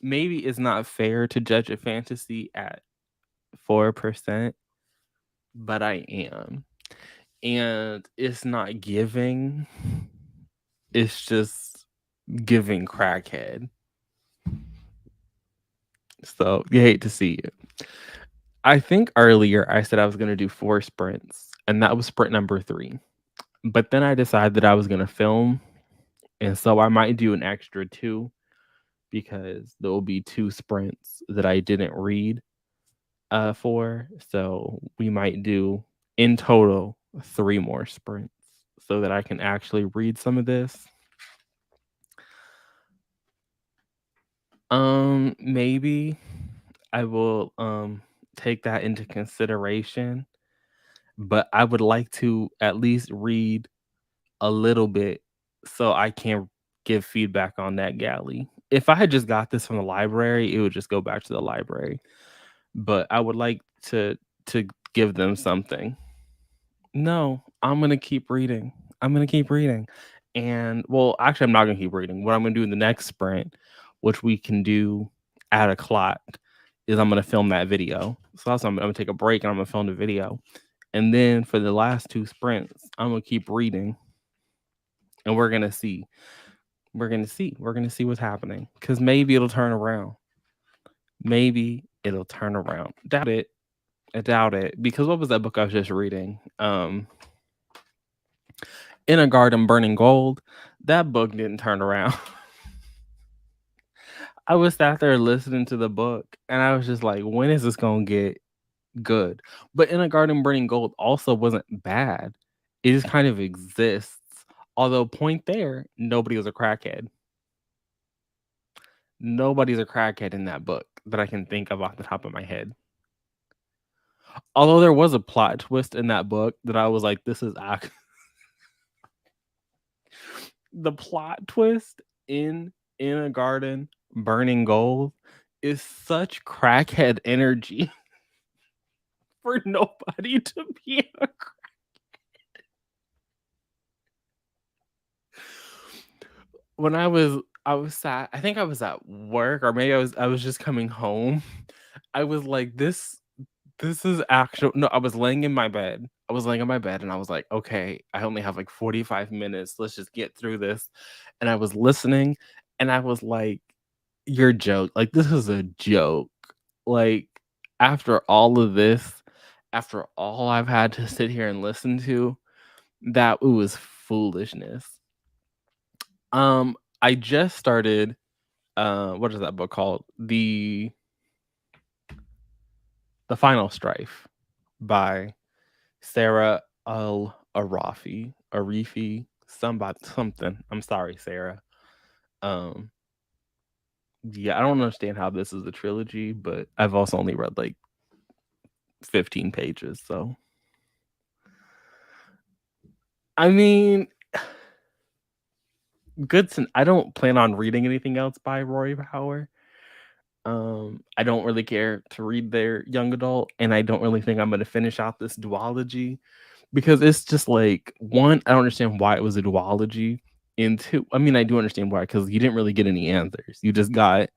maybe it's not fair to judge a fantasy at 4%, but I am. And it's not giving. It's just giving crackhead. So you hate to see it. I think earlier I said I was going to do 4 sprints, and that was sprint number 3. But then I decided that I was going to film, and so I might do an extra 2 because there will be 2 sprints that I didn't read for. So we might do in total 3 more sprints so that I can actually read some of this. Maybe I will take that into consideration, but I would like to at least read a little bit so I can give feedback on that galley. If I had just got this from the library, it would just go back to the library. But I would like to give them something. No, I'm gonna keep reading. I'm gonna keep reading. And well, actually, I'm not gonna keep reading. What I'm gonna do in the next sprint, which we can do at a clock, is I'm gonna film that video. So that's I'm gonna take a break and I'm gonna film the video. And then for the last 2 sprints, I'm gonna keep reading, and we're gonna see. We're gonna see. We're gonna see what's happening. Cause maybe it'll turn around. Maybe it'll turn around. Doubt it. I doubt it. Because what was that book I was just reading? In a Garden Burning Gold. That book didn't turn around. I was sat there listening to the book, and I was just like, "When is this gonna get good?" But In a Garden Burning Gold also wasn't bad. It just kind of exists. Although point there, nobody was a crackhead. Nobody's a crackhead in that book that I can think of off the top of my head. Although there was a plot twist in that book that I was like, "This is ac" the plot twist In a Garden Burning Gold is such crackhead energy for nobody to be a when I was sat I think I was at work or maybe I was just coming home. I was like, this is actual no, I was laying in my bed. I was laying in my bed and I was like, "Okay, I only have like 45 minutes. Let's just get through this." And I was listening and I was like, "You're joke. Like this is a joke." Like after all of this, after all I've had to sit here and listen to, that it was foolishness. Um I just started what is that book called? The Final Strife by Sarah Arifi, somebody something. I'm sorry, Sarah. Um, yeah, I don't understand how this is a trilogy, but I've also only read like 15 pages, so I mean, I don't plan on reading anything else by Rory Power. I don't really care to read their young adult, and I don't really think I'm gonna finish out this duology because it's just like one, I don't understand why it was a duology, and two, I mean, I do understand why because you didn't really get any answers. You just got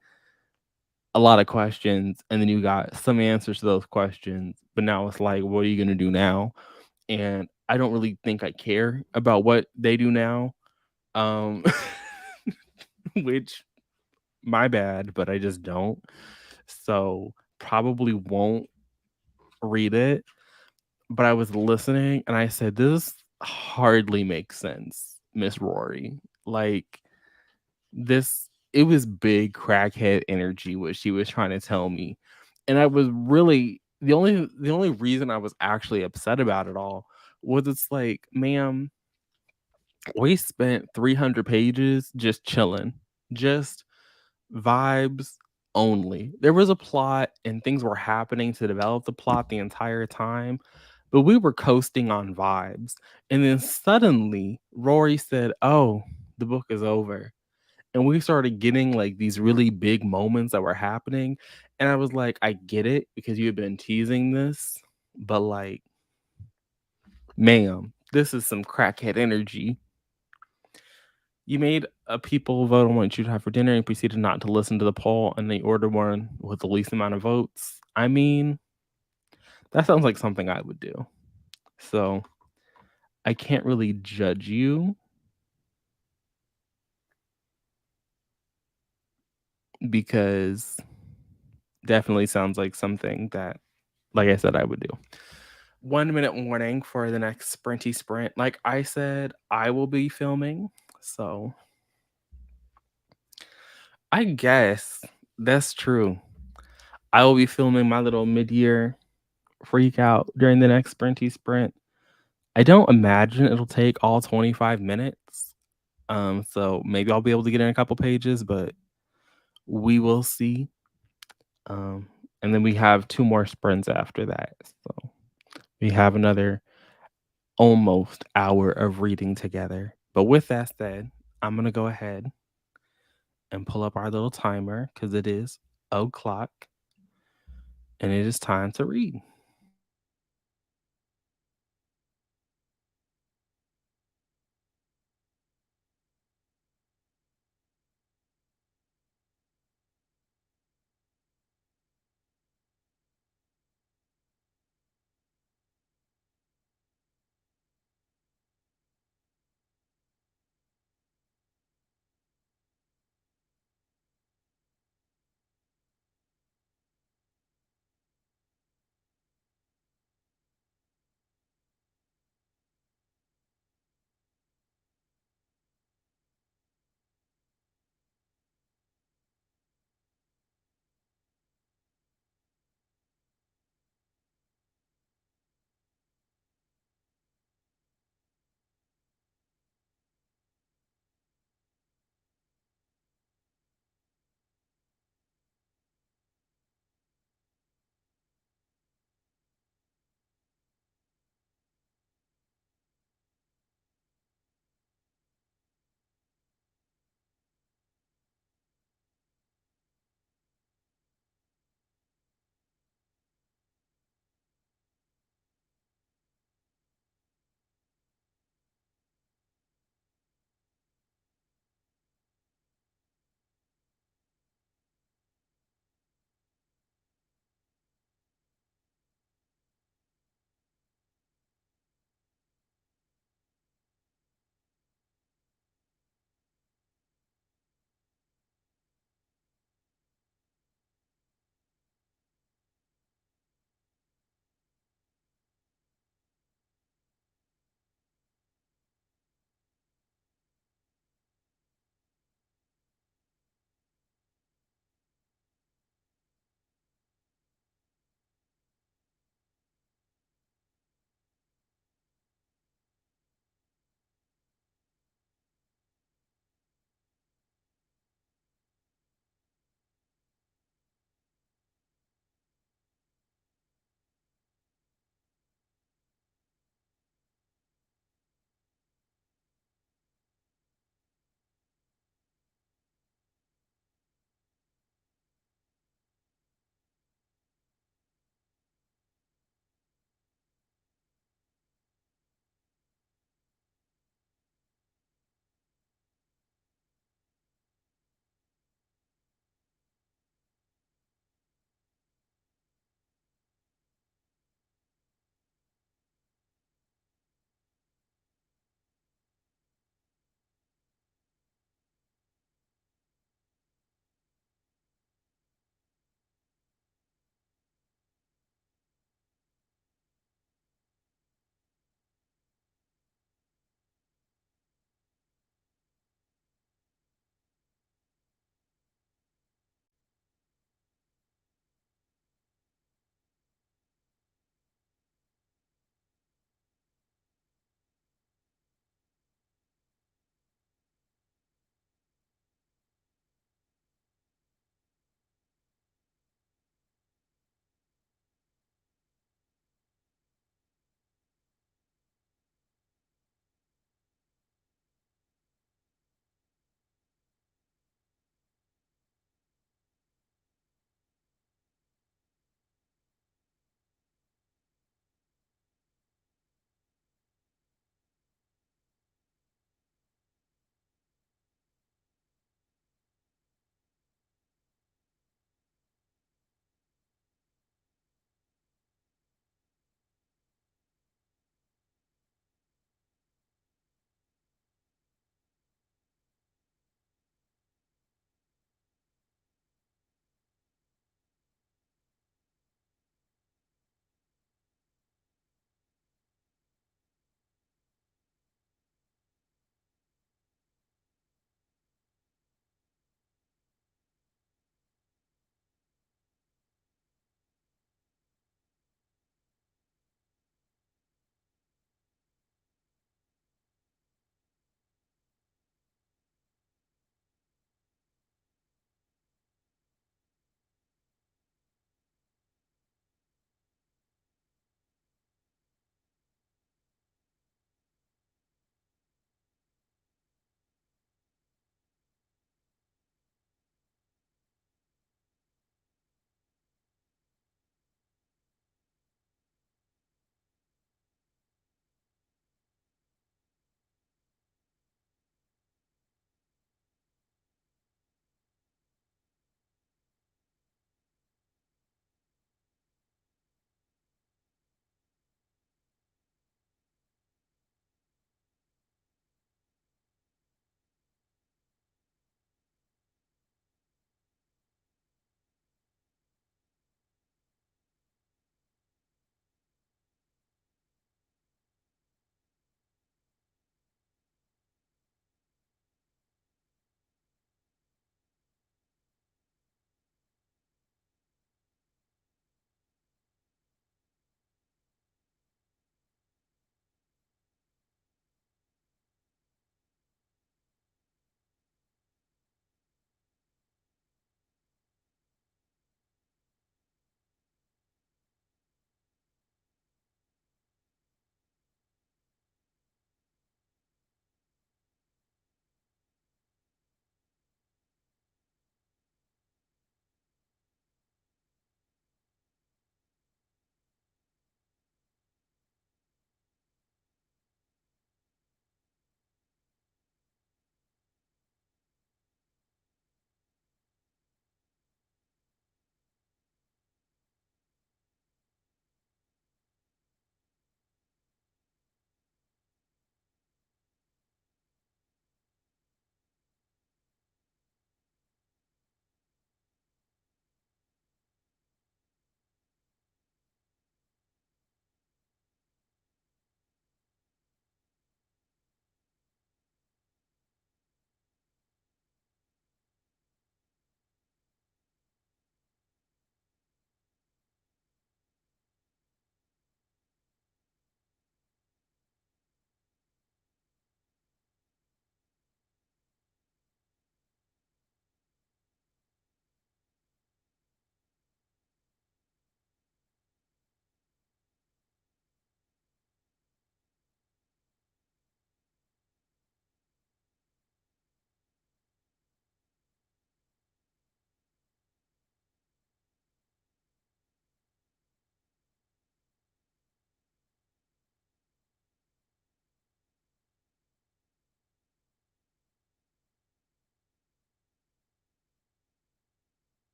a lot of questions, and then you got some answers to those questions. But now it's like, what are you gonna do now? And I don't really think I care about what they do now. Um, which my bad, but I just don't. So probably won't read it. But I was listening and I said, "This hardly makes sense, Miss Rory." Like, this it was big crackhead energy what she was trying to tell me. And I was really the only reason I was actually upset about it all was it's like, "Ma'am, we spent 300 pages just chilling, just vibes only. There was a plot and things were happening to develop the plot the entire time, but we were coasting on vibes. And then suddenly Rory said, "Oh, the book is over." And we started getting like these really big moments that were happening. And I was like, I get it because you had been teasing this, but like, ma'am, this is some crackhead energy. You made a people vote on what you'd have for dinner and proceeded not to listen to the poll, and they ordered one with the least amount of votes. I mean, that sounds like something I would do. So I can't really judge you because definitely sounds like something that, like I said, I would do. 1 minute warning for the next sprinty sprint. Like I said, I will be filming. So I guess that's true. I will be filming my little mid year freak out during the next sprinty sprint. I don't imagine it'll take all 25 minutes. So maybe I'll be able to get in a couple pages, but we will see. Um, and then we have 2 more sprints after that. So we have another almost hour of reading together. But with that said, I'm gonna go ahead and pull up our little timer because it is o'clock and it is time to read.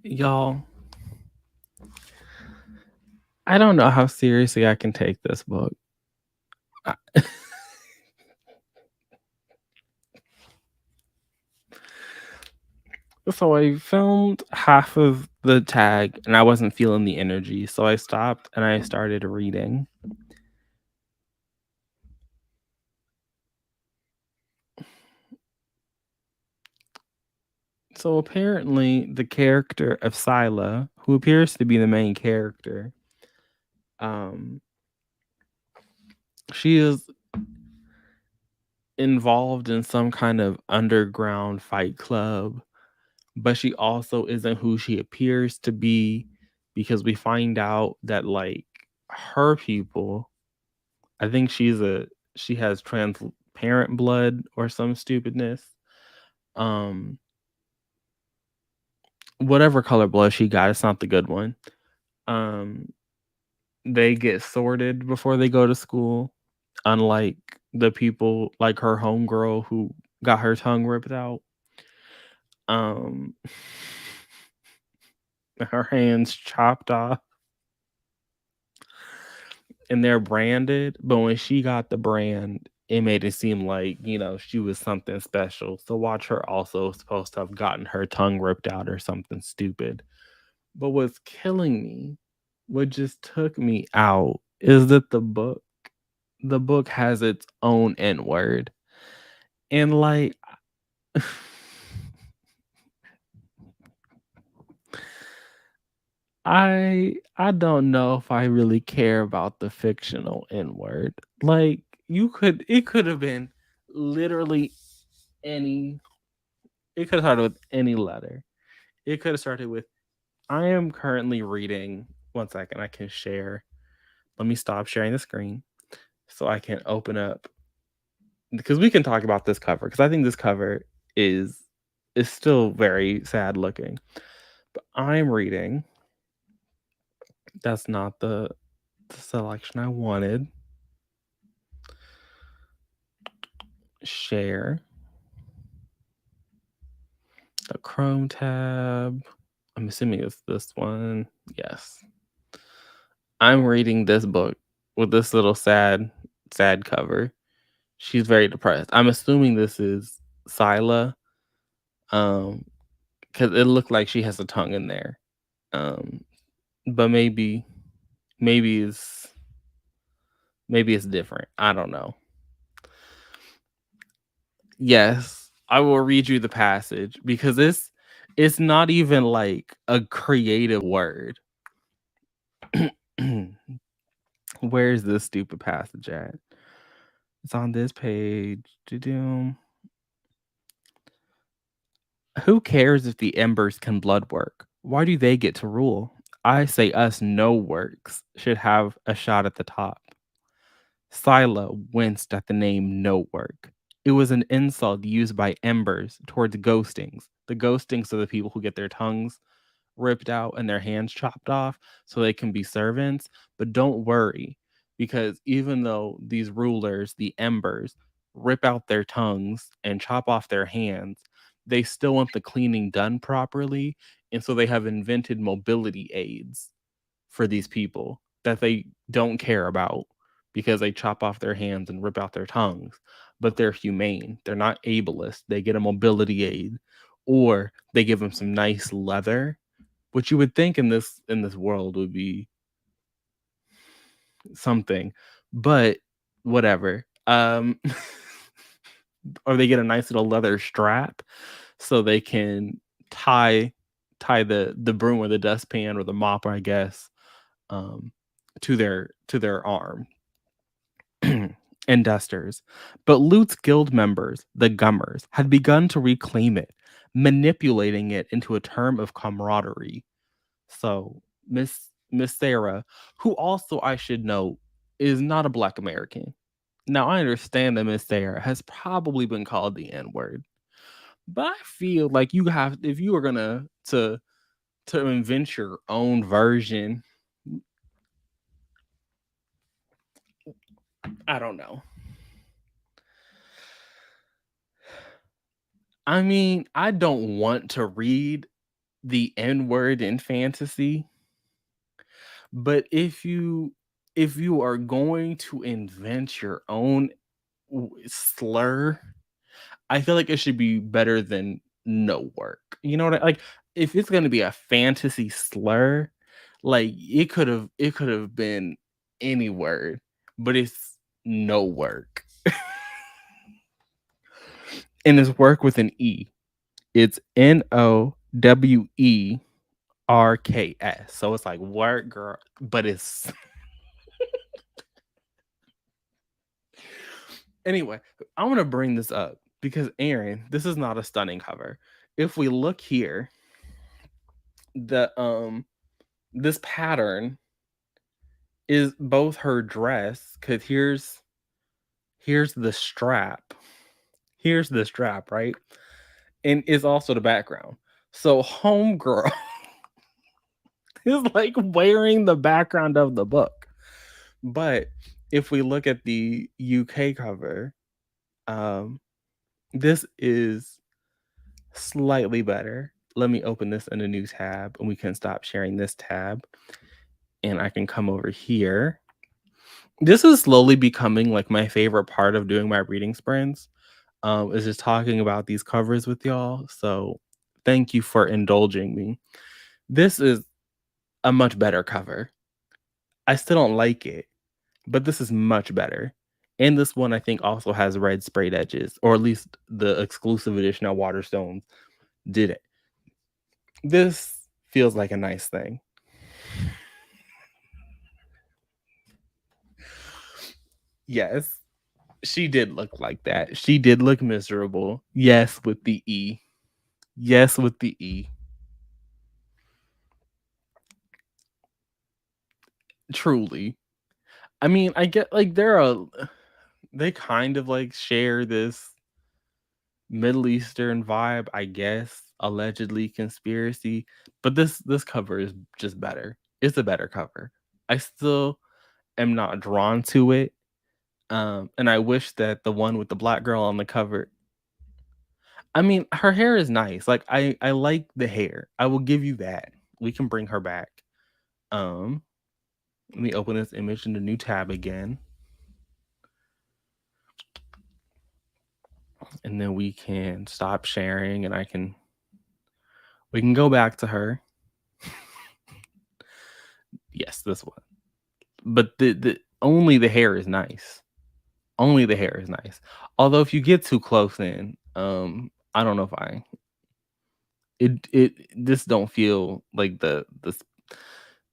Y'all, I don't know how seriously I can take this book. I So I filmed half of the tag and I wasn't feeling the energy, so I stopped and I started reading. So apparently the character of Scylla, who appears to be the main character, um, she is involved in some kind of underground fight club, but she also isn't who she appears to be because we find out that like her people, I think she has transparent blood or some stupidness. Um whatever color blood she got, it's not the good one. Um they get sorted before they go to school, unlike the people like her homegirl who got her tongue ripped out. Um her hands chopped off and they're branded, but when she got the brand, it made it seem like, she was something special. So watch her also supposed to have gotten her tongue ripped out or something stupid. But what's killing me, what just took me out, is that the book has its own N-word. And like I don't know if I really care about the fictional N-word. Like it could have been literally any it could have started with any letter. It could have started with I am currently reading. One second, I can share. Let me stop sharing the screen so I can open up because we can talk about this cover because I think this cover is is still very sad looking. But I'm reading. That's not the selection I wanted. Share the Chrome tab. I'm assuming it's this one. Yes. I'm reading this book with this little sad cover. She's very depressed. I'm assuming this is Scylla, um, because it looked like she has a tongue in there. Um, but maybe it's maybe it's different. I don't know. Yes, I will read you the passage because it's not even like a creative word. Where's this stupid passage at? It's on this page. Doo-doo. Who cares if the embers can blood work? Why do they get to rule? I say us no works should have a shot at the top. Scylla winced at the name no work. It was an insult used by embers towards ghostings. The ghostings are the people who get their tongues ripped out and their hands chopped off so they can be servants. But don't worry, because even though these rulers, the embers, rip out their tongues and chop off their hands, they still want the cleaning done properly. And so they have invented mobility aids for these people that they don't care about because they chop off their hands and rip out their tongues. But they're humane. They're not ableist. They get a mobility aid or they give them some nice leather, which you would think in this world would be something, but whatever. Or they get a nice little leather strap so they can tie tie the broom or the dustpan or the mop, I guess, um, to their arm and dusters. But Lute's guild members, the Gummers, had begun to reclaim it, manipulating it into a term of camaraderie. So Miss Sarah, who also I should note is not a Black American. Now I understand that Miss Sarah has probably been called the N word, but I feel like you have if you are gonna to invent your own version. I don't know. I mean, I don't want to read the N word in fantasy. But if you are going to invent your own slur, I feel like it should be better than no work. You know what like if it's gonna be a fantasy slur, like it could have been any word, but it's no work. And it's work with an E. It's Nowerks. So it's like work girl, but it's anyway, I want to bring this up because Aaron, this is not a stunning cover. If we look here, the this pattern is both her dress cuz here's the strap. Here's the strap, right? And is also the background. So homegirl is like wearing the background of the book. But if we look at the UK cover, um this is slightly better. Let me open this in a new tab and we can stop sharing this tab and I can come over here. This is slowly becoming like my favorite part of doing my reading sprints. Is just talking about these covers with y'all. So thank you for indulging me. This is a much better cover. I still don't like it, but this is much better. And this one I think also has red sprayed edges, or at least the exclusive edition of Waterstones did it. This feels like a nice thing. Yes, she did look like that. She did look miserable. Yes, with the E. Yes, with the E. Truly. I mean, I get like they kind of like share this Middle Eastern vibe, I guess, allegedly conspiracy, but this cover is just better. It's a better cover. I still am not drawn to it. And I wish that the one with the black girl on the cover, I mean, her hair is nice. Like I like the hair. I will give you that. We can bring her back. Um, Let me open this image in the new tab again. And then we can stop sharing and we can go back to her. Yes, this one. But the only the hair is nice. Only the hair is nice. Although if you get too close in, I don't know if it this don't feel like there's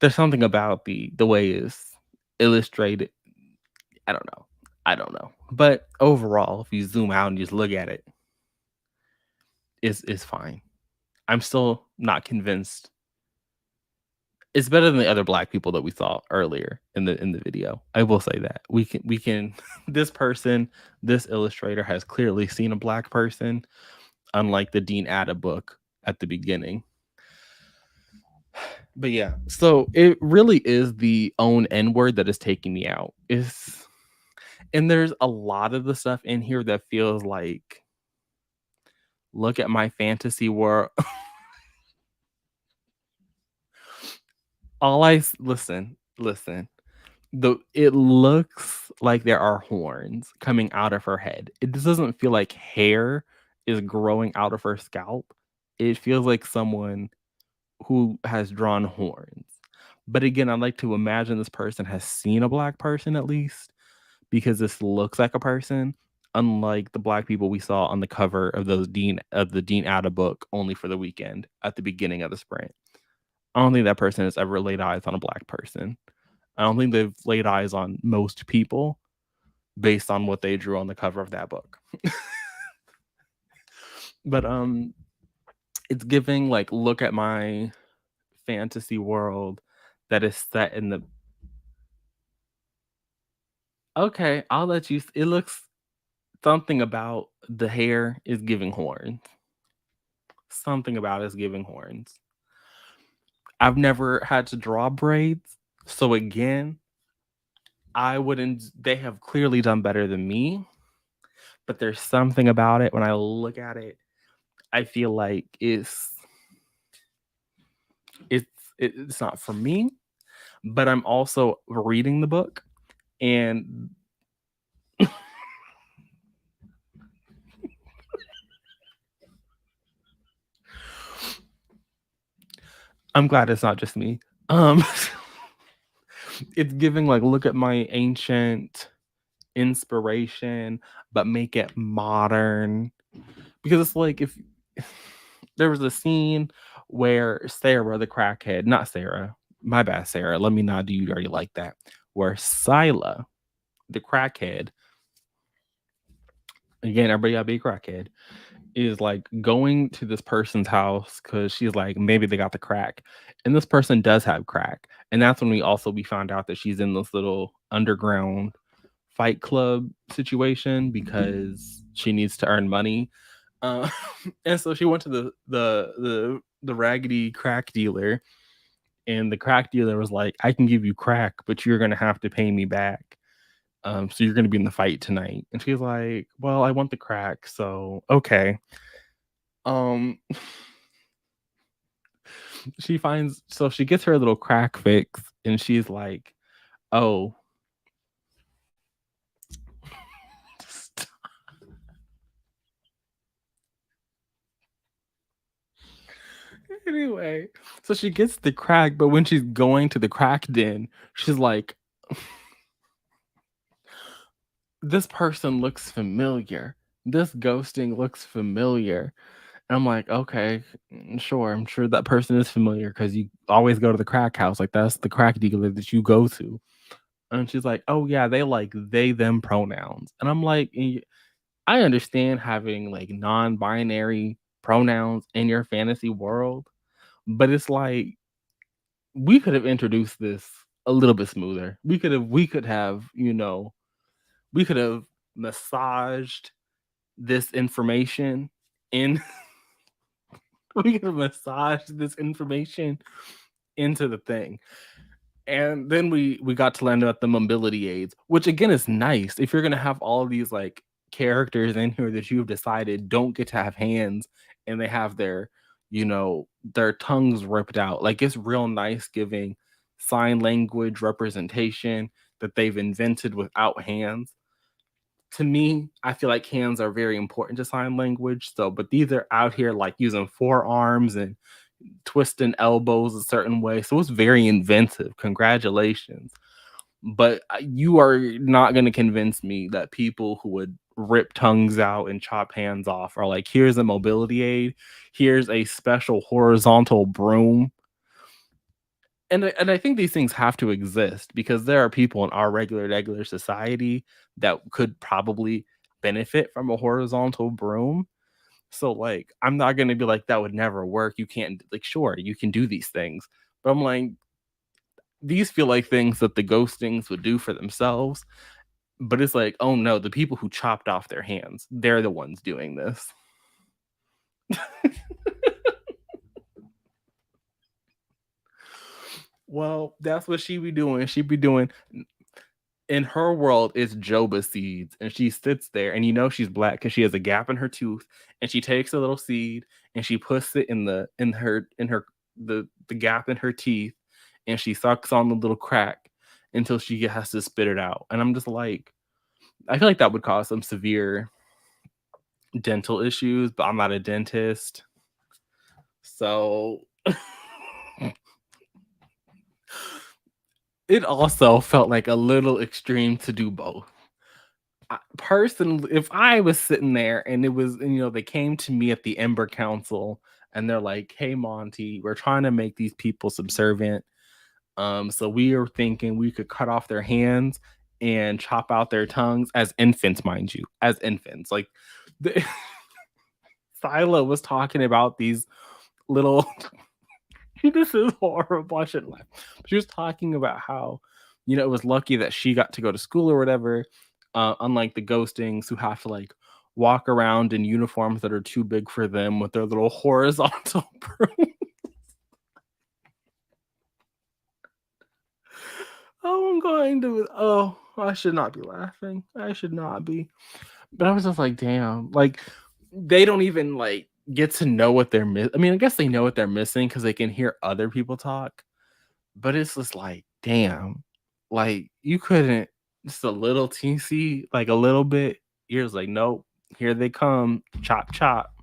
something about the way it's illustrated. I don't know. I don't know. But overall, if you zoom out and just look at it, it's fine. I'm still not convinced. It's better than the other black people that we saw earlier in the video. I will say that. We can this person, this illustrator has clearly seen a black person, unlike the Dean Ada book at the beginning. But yeah, so it really is the own N word that is taking me out. And there's a lot of the stuff in here that feels like, look at my fantasy world. Listen. It looks like there are horns coming out of her head. It just doesn't feel like hair is growing out of her scalp. It feels like someone who has drawn horns. But again, I like to imagine this person has seen a black person at least, because this looks like a person, unlike the black people we saw on the cover of the Dean Ada book Only for the Weekend at the beginning of the sprint. I don't think that person has ever laid eyes on a black person. I don't think they've laid eyes on most people based on what they drew on the cover of that book. But it's giving like, look at my fantasy world that is set in the Okay, I'll let you it looks something about the hair is giving horns. Something about it is giving horns. I've never had to draw braids, so again, I wouldn't they have clearly done better than me, but there's something about it when I look at it, I feel like it's not for me, but I'm also reading the book, and I'm glad it's not just me. Um, it's giving like, look at my ancient inspiration, but make it modern. Because it's like if there was a scene where Sarah, the crackhead, not Sarah, my bad, Sarah. Let me not do you already like that. Where Scylla, the crackhead, again, everybody gotta be a crackhead, is like going to this person's house because she's like, maybe they got the crack. And this person does have crack. And that's when we found out that she's in this little underground fight club situation because she needs to earn money. Uh, and so she went to the raggedy crack dealer, and the crack dealer was like, "I can give you crack, but you're gonna have to pay me back. So you're gonna be in the fight tonight." And she's like, "Well, I want the crack, so okay." Um, she gets her little crack fix, and she's like, "Oh." Anyway, so she gets the crack, but when she's going to the crack den, she's like, "This person looks familiar. This ghosting looks familiar." And I'm like, "Okay, sure. I'm sure that person is familiar because you always go to the crack house. Like, that's the crack dealer that you go to." And she's like, "Oh, yeah, they like they, them pronouns." And I'm like, I understand having like non binary pronouns in your fantasy world, but it's like, we could have introduced this a little bit smoother. We could have massaged this information in we could have massaged this information into the thing. And then we got to land at the mobility aids, which again is nice. If you're gonna have all of these like characters in here that you've decided don't get to have hands and they have their tongues ripped out. Like it's real nice giving sign language representation that they've invented without hands. To me, I feel like hands are very important to sign language. So, but these are out here like using forearms and twisting elbows a certain way. So it's very inventive. Congratulations. But you are not going to convince me that people who would rip tongues out and chop hands off are like, here's a mobility aid, here's a special horizontal broom. And I think these things have to exist because there are people in our regular society that could probably benefit from a horizontal broom. So like, I'm not gonna be like that would never work. You can't like, sure, you can do these things, but I'm like, these feel like things that the ghostings would do for themselves. But it's like, oh no, the people who chopped off their hands, they're the ones doing this. Well, that's what she be doing. She be doing in her world it's joba seeds, and she sits there and she's black because she has a gap in her tooth, and she takes a little seed and she puts it in her the gap in her teeth, and she sucks on the little crack until she has to spit it out. And I'm just like, I feel like that would cause some severe dental issues, but I'm not a dentist, so it also felt like a little extreme to do both. Personally, if I was sitting there and it was, they came to me at the Ember Council and they're like, "Hey, Monty, we're trying to make these people subservient. So we are thinking we could cut off their hands and chop out their tongues as infants, mind you, as infants." Like, the, Silo was talking about these little. This is horrible. I shouldn't laugh. She was talking about how, it was lucky that she got to go to school or whatever, unlike the ghostings who have to like walk around in uniforms that are too big for them with their little horizontal broom. Oh, I'm going to. Oh, I should not be laughing. I should not be. But I was just like, damn. Like, they don't even like get to know what they're missing. I mean, I guess they know what they're missing because they can hear other people talk. but it's just like, damn, like you couldn't just a little teensy, like a little bit. You're just like, nope, here they come, chop chop.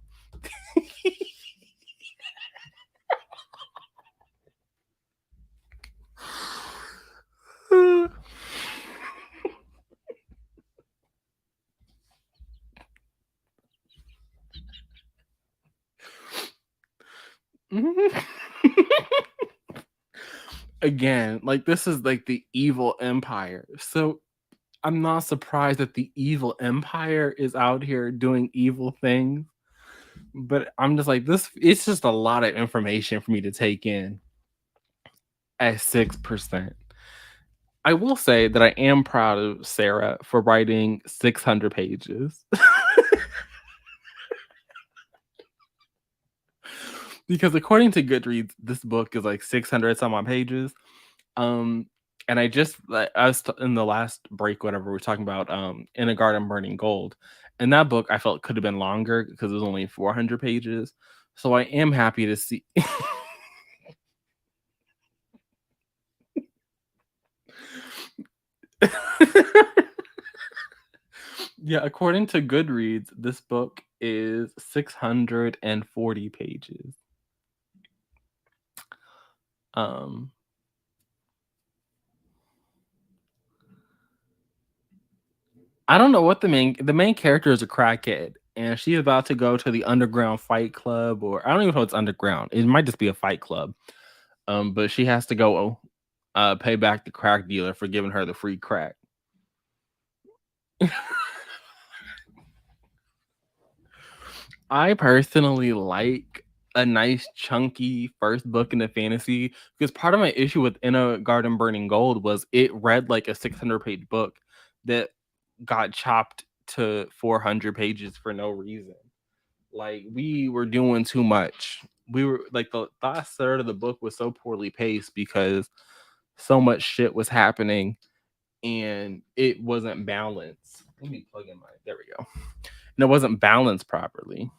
Again, like this is like the evil empire. So I'm not surprised that the evil empire is out here doing evil things. But I'm just like, this it's just a lot of information for me to take in at 6%. I will say that I am proud of Sarah for writing 600 pages. Because according to Goodreads, this book is like 600 some odd pages. Um, and I just like I was in the last break, whatever we were talking about, In a Garden Burning Gold, and that book I felt could have been longer because it was only 400 pages. So I am happy to see. Yeah, according to Goodreads, this book is 640 pages. Um, I don't know what the main character is a crackhead, and she's about to go to the underground fight club, or I don't even know if it's underground. It might just be a fight club. But she has to go pay back the crack dealer for giving her the free crack. I personally like a nice chunky first book in the fantasy because part of my issue with In a Garden Burning Gold was it read like a 600-page book that got chopped to 400 pages for no reason. Like we were doing too much. We were like the last third of the book was so poorly paced because so much shit was happening and it wasn't balanced. Let me plug in my there we go. And it wasn't balanced properly.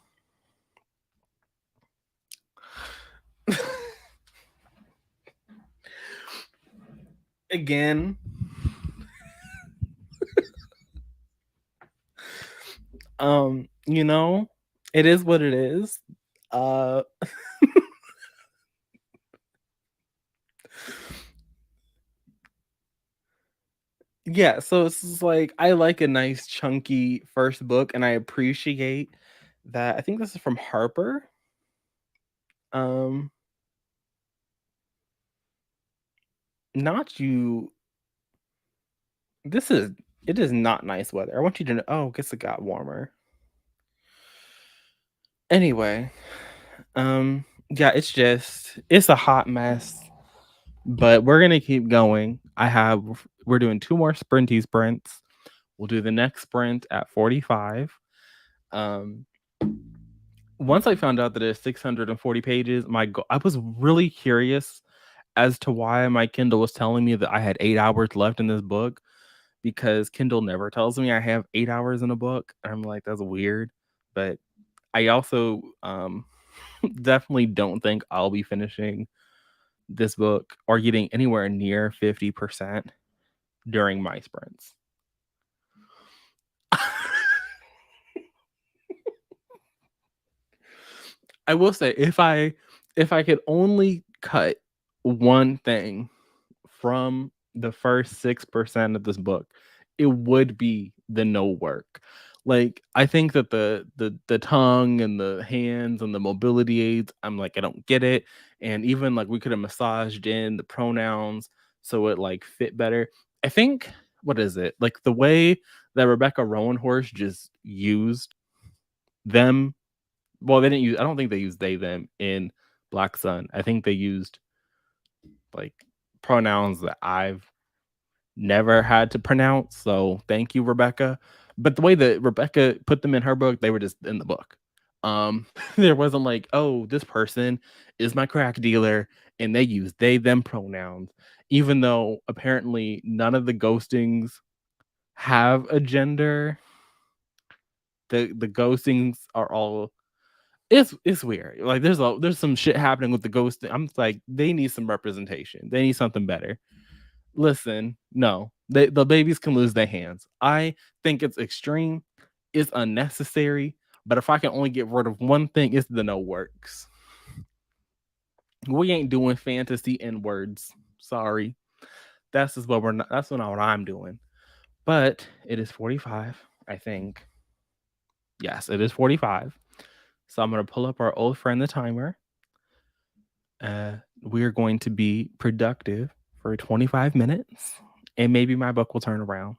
Again, you know, it is what it is. Uh yeah, so it's just like I like a nice chunky first book and I appreciate that. I think this is from Harper. Um not you this is it is not nice weather. I want you to know oh, I guess it got warmer. Anyway, yeah, it's a hot mess, but we're gonna keep going. We're doing two more sprinty sprints. We'll do the next sprint at 45. Um, once I found out that it's 640 pages, I was really curious as to why my Kindle was telling me that I had 8 hours left in this book because Kindle never tells me I have 8 hours in a book. I'm like, that's weird. But I also definitely don't think I'll be finishing this book or getting anywhere near 50% during my sprints. I will say if I could only cut one thing from the first 6% of this book, it would be the no work. Like I think that the tongue and the hands and the mobility aids, I'm like I don't get it. And even like we could have massaged in the pronouns so it like fit better. I think what is it? Like the way that Rebecca Rowanhorse just used them well, they didn't use I don't think they used they them in Black Sun. I think they used like pronouns that I've never had to pronounce. So thank you, Rebecca. But the way that Rebecca put them in her book, they were just in the book. There wasn't like, oh, this person is my crack dealer, and they use they them pronouns, even though apparently none of the ghostings have a gender. The ghostings are all It's weird. Like there's some shit happening with the ghost. I'm like, they need some representation. They need something better. Listen, no, the babies can lose their hands. I think it's extreme. It's unnecessary. But if I can only get rid of one thing, it's the no works. We ain't doing fantasy in words. Sorry. That's just what we're not. That's not what I'm doing. But it is 45, I think. Yes, it is 45. So I'm gonna pull up our old friend, the timer. We're going to be productive for 25 minutes, and maybe my book will turn around.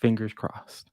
Fingers crossed.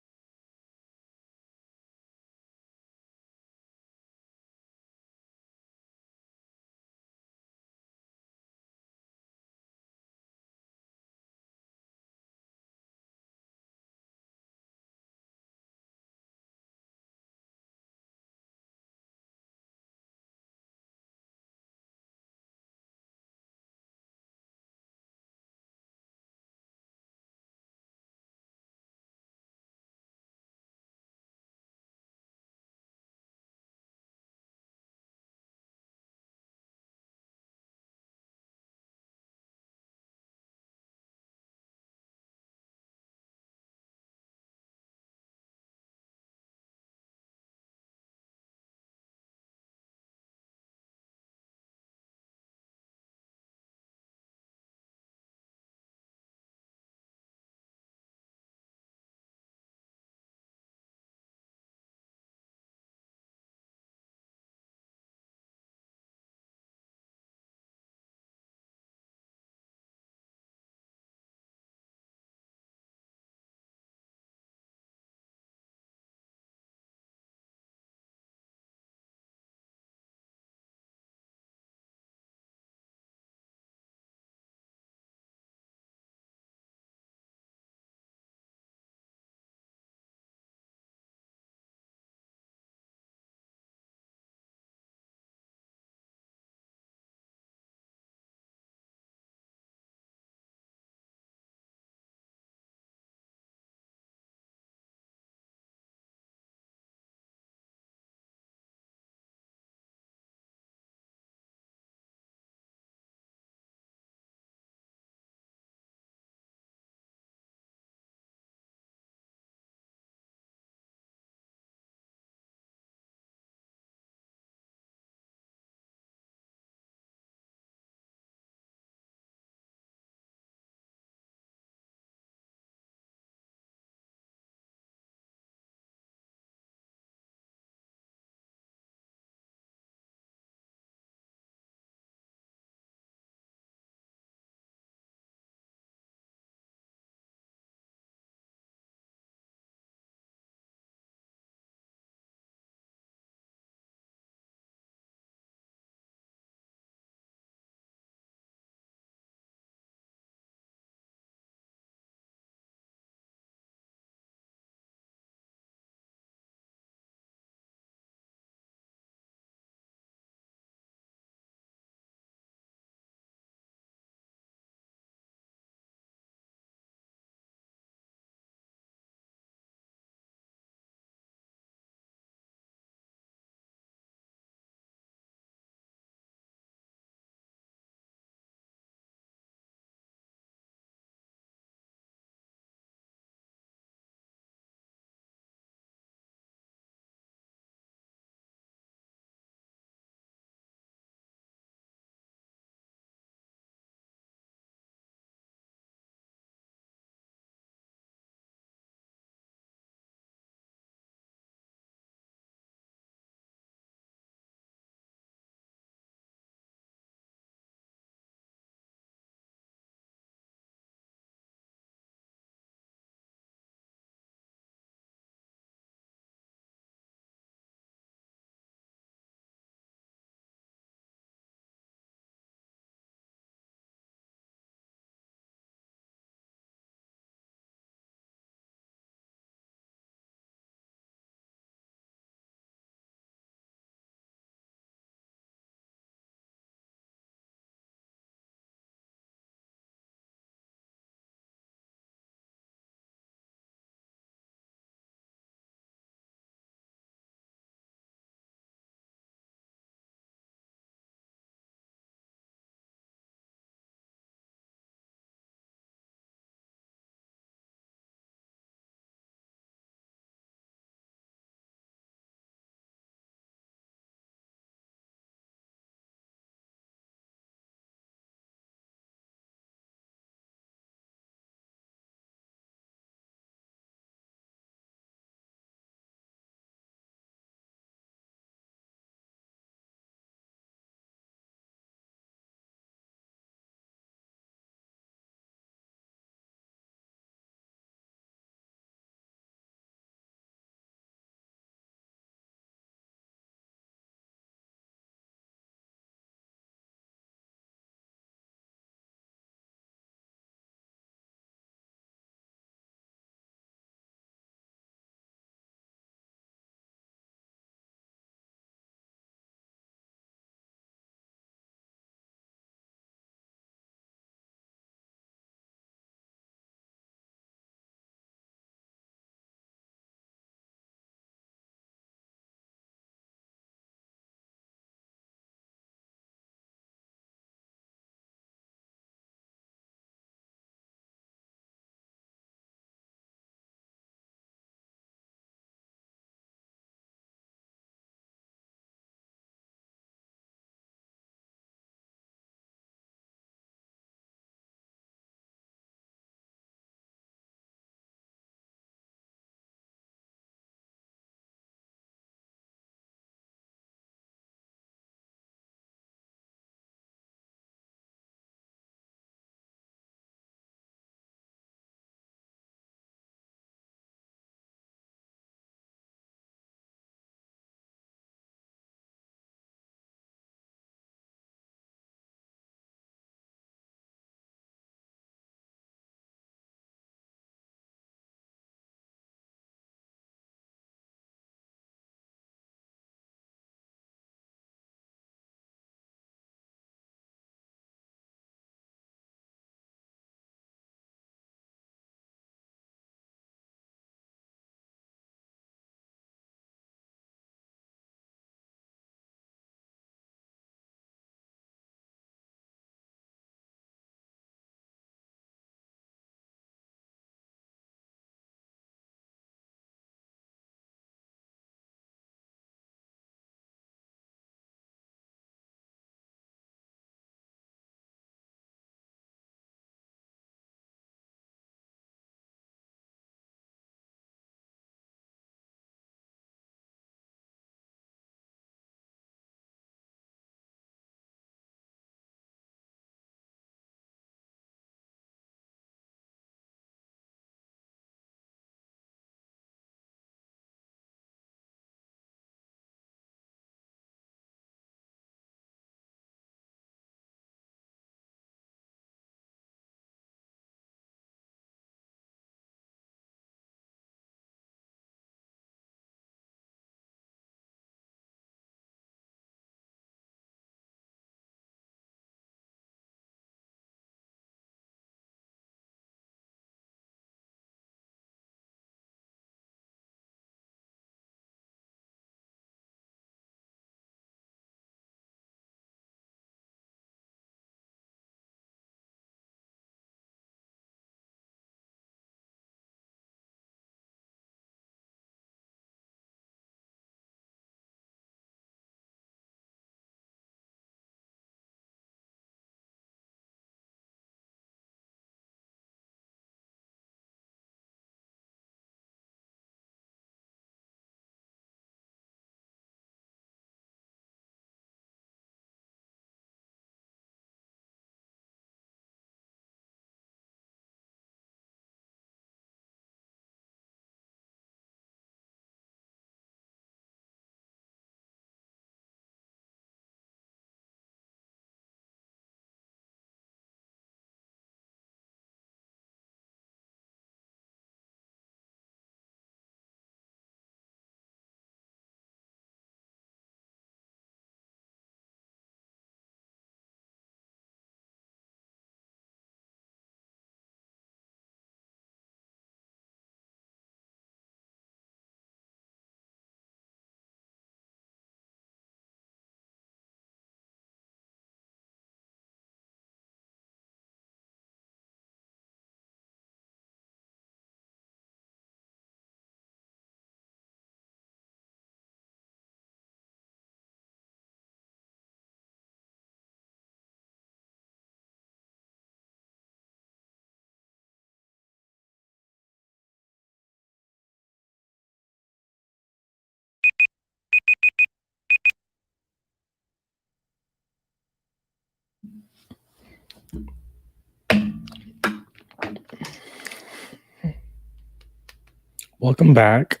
Welcome back.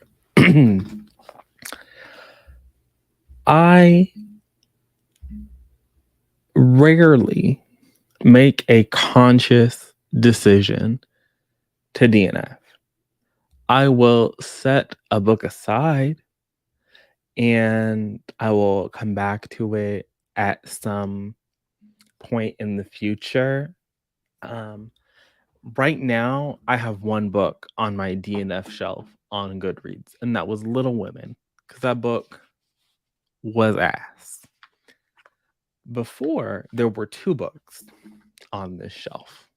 I rarely make a conscious decision to DNF. I will set a book aside and I will come back to it at some point in the future. Um, right now, I have one book on my DNF shelf on Goodreads, and that was Little Women, because that book was ass. Before, there were two books on this shelf.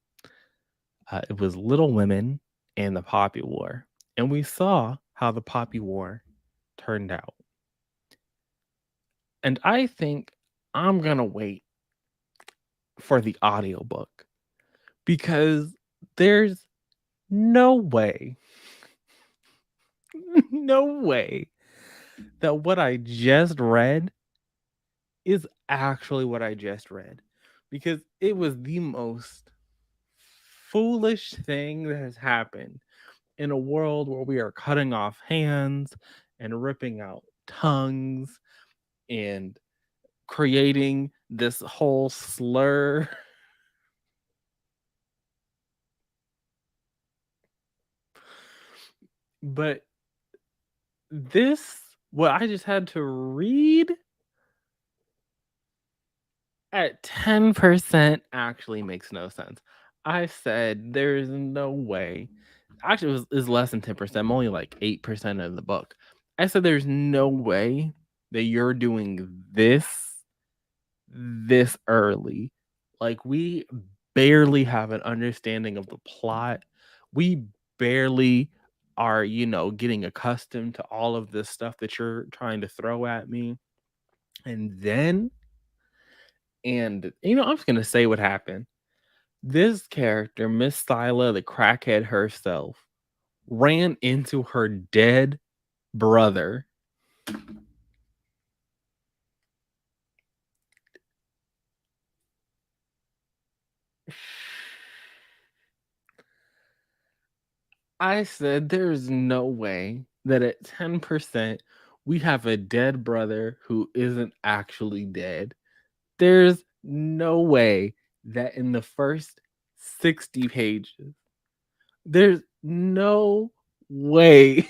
It was Little Women and the Poppy War, and we saw how the Poppy War turned out. And I think I'm gonna wait for the audiobook because there's no way, no way that what I just read is actually what I just read, because it was the most foolish thing that has happened in a world where we are cutting off hands and ripping out tongues and creating this whole slur. But this, what I just had to read at 10% actually makes no sense. I said there's no way. Actually, is less than 10%. I'm only like 8% of the book. I said there's no way that you're doing this early. Like, we barely have an understanding of the plot. We barely are, getting accustomed to all of this stuff that you're trying to throw at me. And then, I'm just gonna say what happened. This character, Miss Scylla, the crackhead herself, ran into her dead brother. I said, there's no way that at 10% we have a dead brother who isn't actually dead. There's no way that in the first 60 pages, there's no way.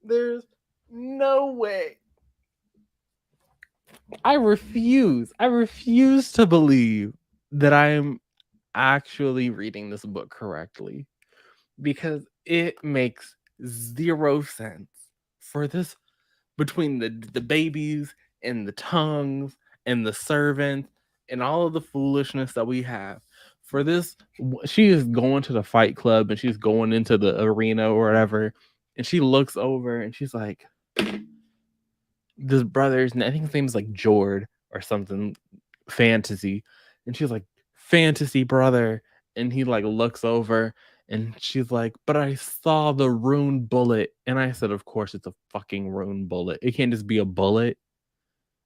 There's no way. I refuse to believe that I'm actually reading this book correctly, because it makes zero sense for this, between the babies and the tongues and the servants and all of the foolishness that we have. For this, she is going to the fight club and she's going into the arena or whatever, and she looks over and she's like, this brother's, I think his name's like Jord or something, fantasy. And she's like, fantasy brother. And he like looks over and she's like, but I saw the rune bullet. And I said, of course it's a fucking rune bullet. It can't just be a bullet.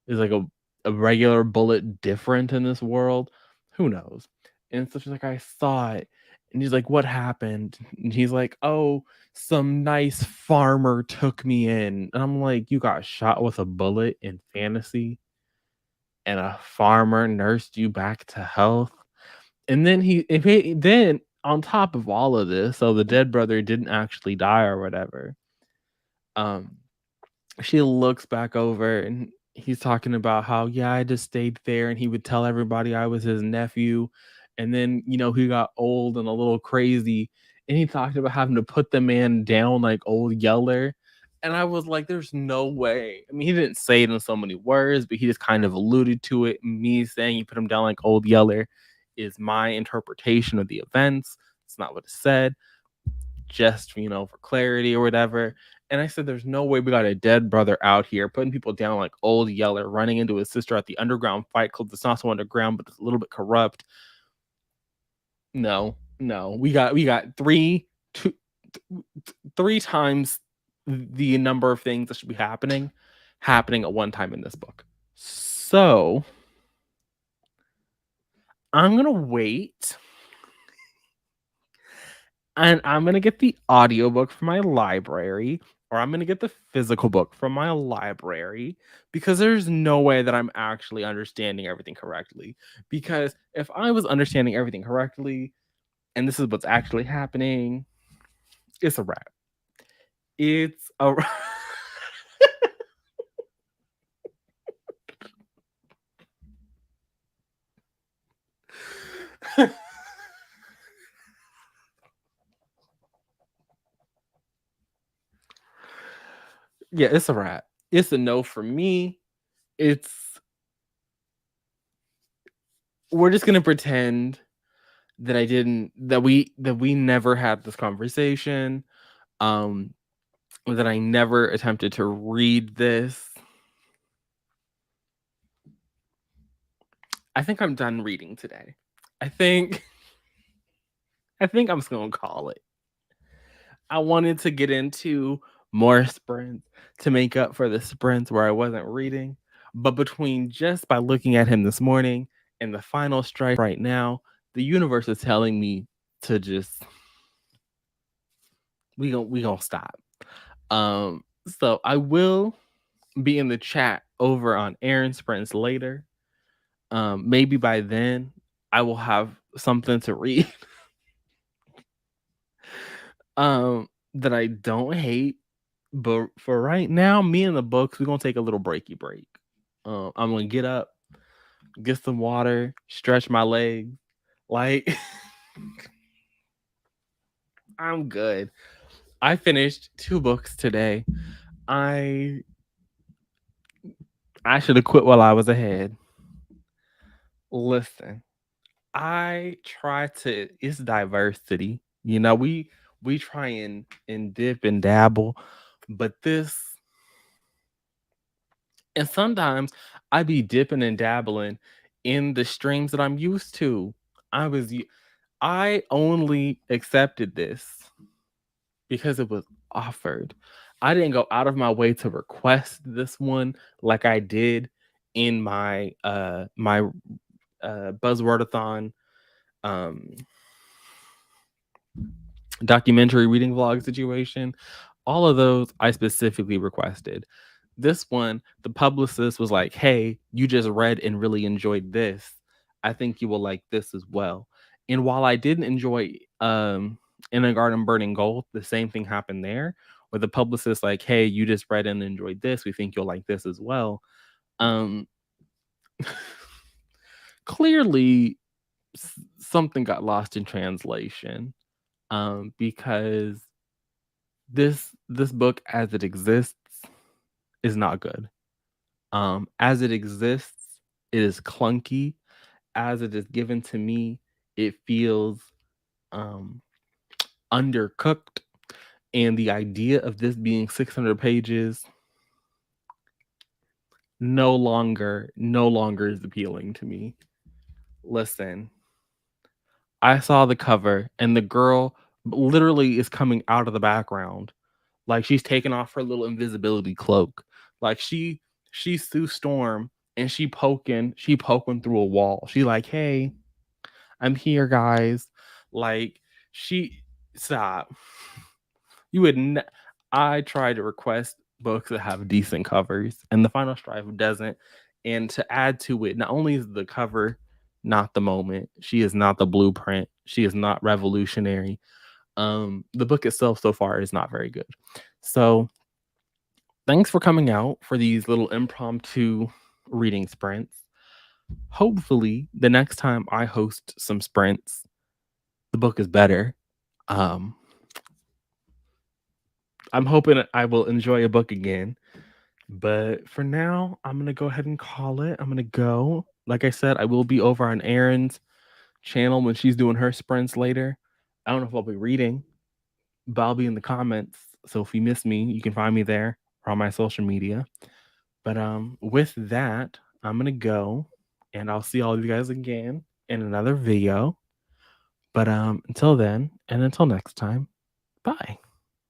Is like a regular bullet different in this world? Who knows? And so she's like, I saw it. And he's like, what happened? And he's like, oh, some nice farmer took me in. And I'm like, you got shot with a bullet in fantasy and a farmer nursed you back to health. And then then on top of all of this, so the dead brother didn't actually die or whatever. Um, she looks back over and he's talking about how, yeah, I just stayed there and he would tell everybody I was his nephew. And then, he got old and a little crazy. And he talked about having to put the man down like Old Yeller. And I was like, there's no way. I mean, he didn't say it in so many words, but he just kind of alluded to it. Me saying you put him down like Old Yeller is my interpretation of the events. It's not what it said, just, for clarity or whatever. And I said, there's no way we got a dead brother out here putting people down like Old Yeller, running into his sister at the underground fight club that's not so underground, but it's a little bit corrupt. No. We got three times the number of things that should be happening at one time in this book. So I'm gonna wait and I'm gonna get the audiobook from my library, or I'm gonna get the physical book from my library because there's no way that I'm actually understanding everything correctly. Because if I was understanding everything correctly and this is what's actually happening, it's a wrap. It's a yeah, it's a wrap. It's a no for me. It's we're just gonna pretend that I didn't that we never had this conversation. Um that I never attempted to read this. I think I'm done reading today. I think I think I'm just gonna call it. I wanted to get into more sprints to make up for the sprints where I wasn't reading. But between just by looking at him this morning and the final strike right now, the universe is telling me to just we gonna stop. So I will be in the chat over on Aaron Sprints later. Maybe by then I will have something to read that I don't hate. But for right now, me and the books, we're gonna take a little breaky break. I'm gonna get up, get some water, stretch my legs. Like I'm good. I finished 2 books today. I I should have quit while I was ahead. Listen, I try to it's diversity. You know, we try and dip and dabble, but this and sometimes I be dipping and dabbling in the streams that I'm used to. I was u- I only accepted this because it was offered. I didn't go out of my way to request this one like I did in my buzzwordathon um documentary reading vlog situation. All of those I specifically requested. This one, the publicist was like, "Hey, you just read and really enjoyed this. I think you will like this as well." And while I didn't enjoy In a Garden Burning Gold, the same thing happened there, where the publicist like, "Hey, you just read and enjoyed this. We think you'll like this as well." Um Clearly something got lost in translation because this book as it exists is not good. As it exists, it is clunky. As it is given to me, it feels um, undercooked. And the idea of this being 600 pages no longer is appealing to me. Listen, I saw the cover and the girl literally is coming out of the background. Like she's taking off her little invisibility cloak. Like she's Sue Storm and she poking through a wall. She like, "Hey, I'm here, guys." Like she stop. You would ne- I try to request books that have decent covers and the Final Strife doesn't. And to add to it, not only is the cover not the moment, she is not the blueprint, she is not revolutionary. The book itself so far is not very good. So thanks for coming out for these little impromptu reading sprints. Hopefully, the next time I host some sprints, the book is better. Um, I'm hoping I will enjoy a book again. But for now, I'm gonna go ahead and call it. I'm gonna go. Like I said, I will be over on Erin's channel when she's doing her sprints later. I don't know if I'll be reading, but I'll be in the comments. So if you miss me, you can find me there or on my social media. But with that, I'm gonna go and I'll see all of you guys again in another video. But until then, and until next time, bye.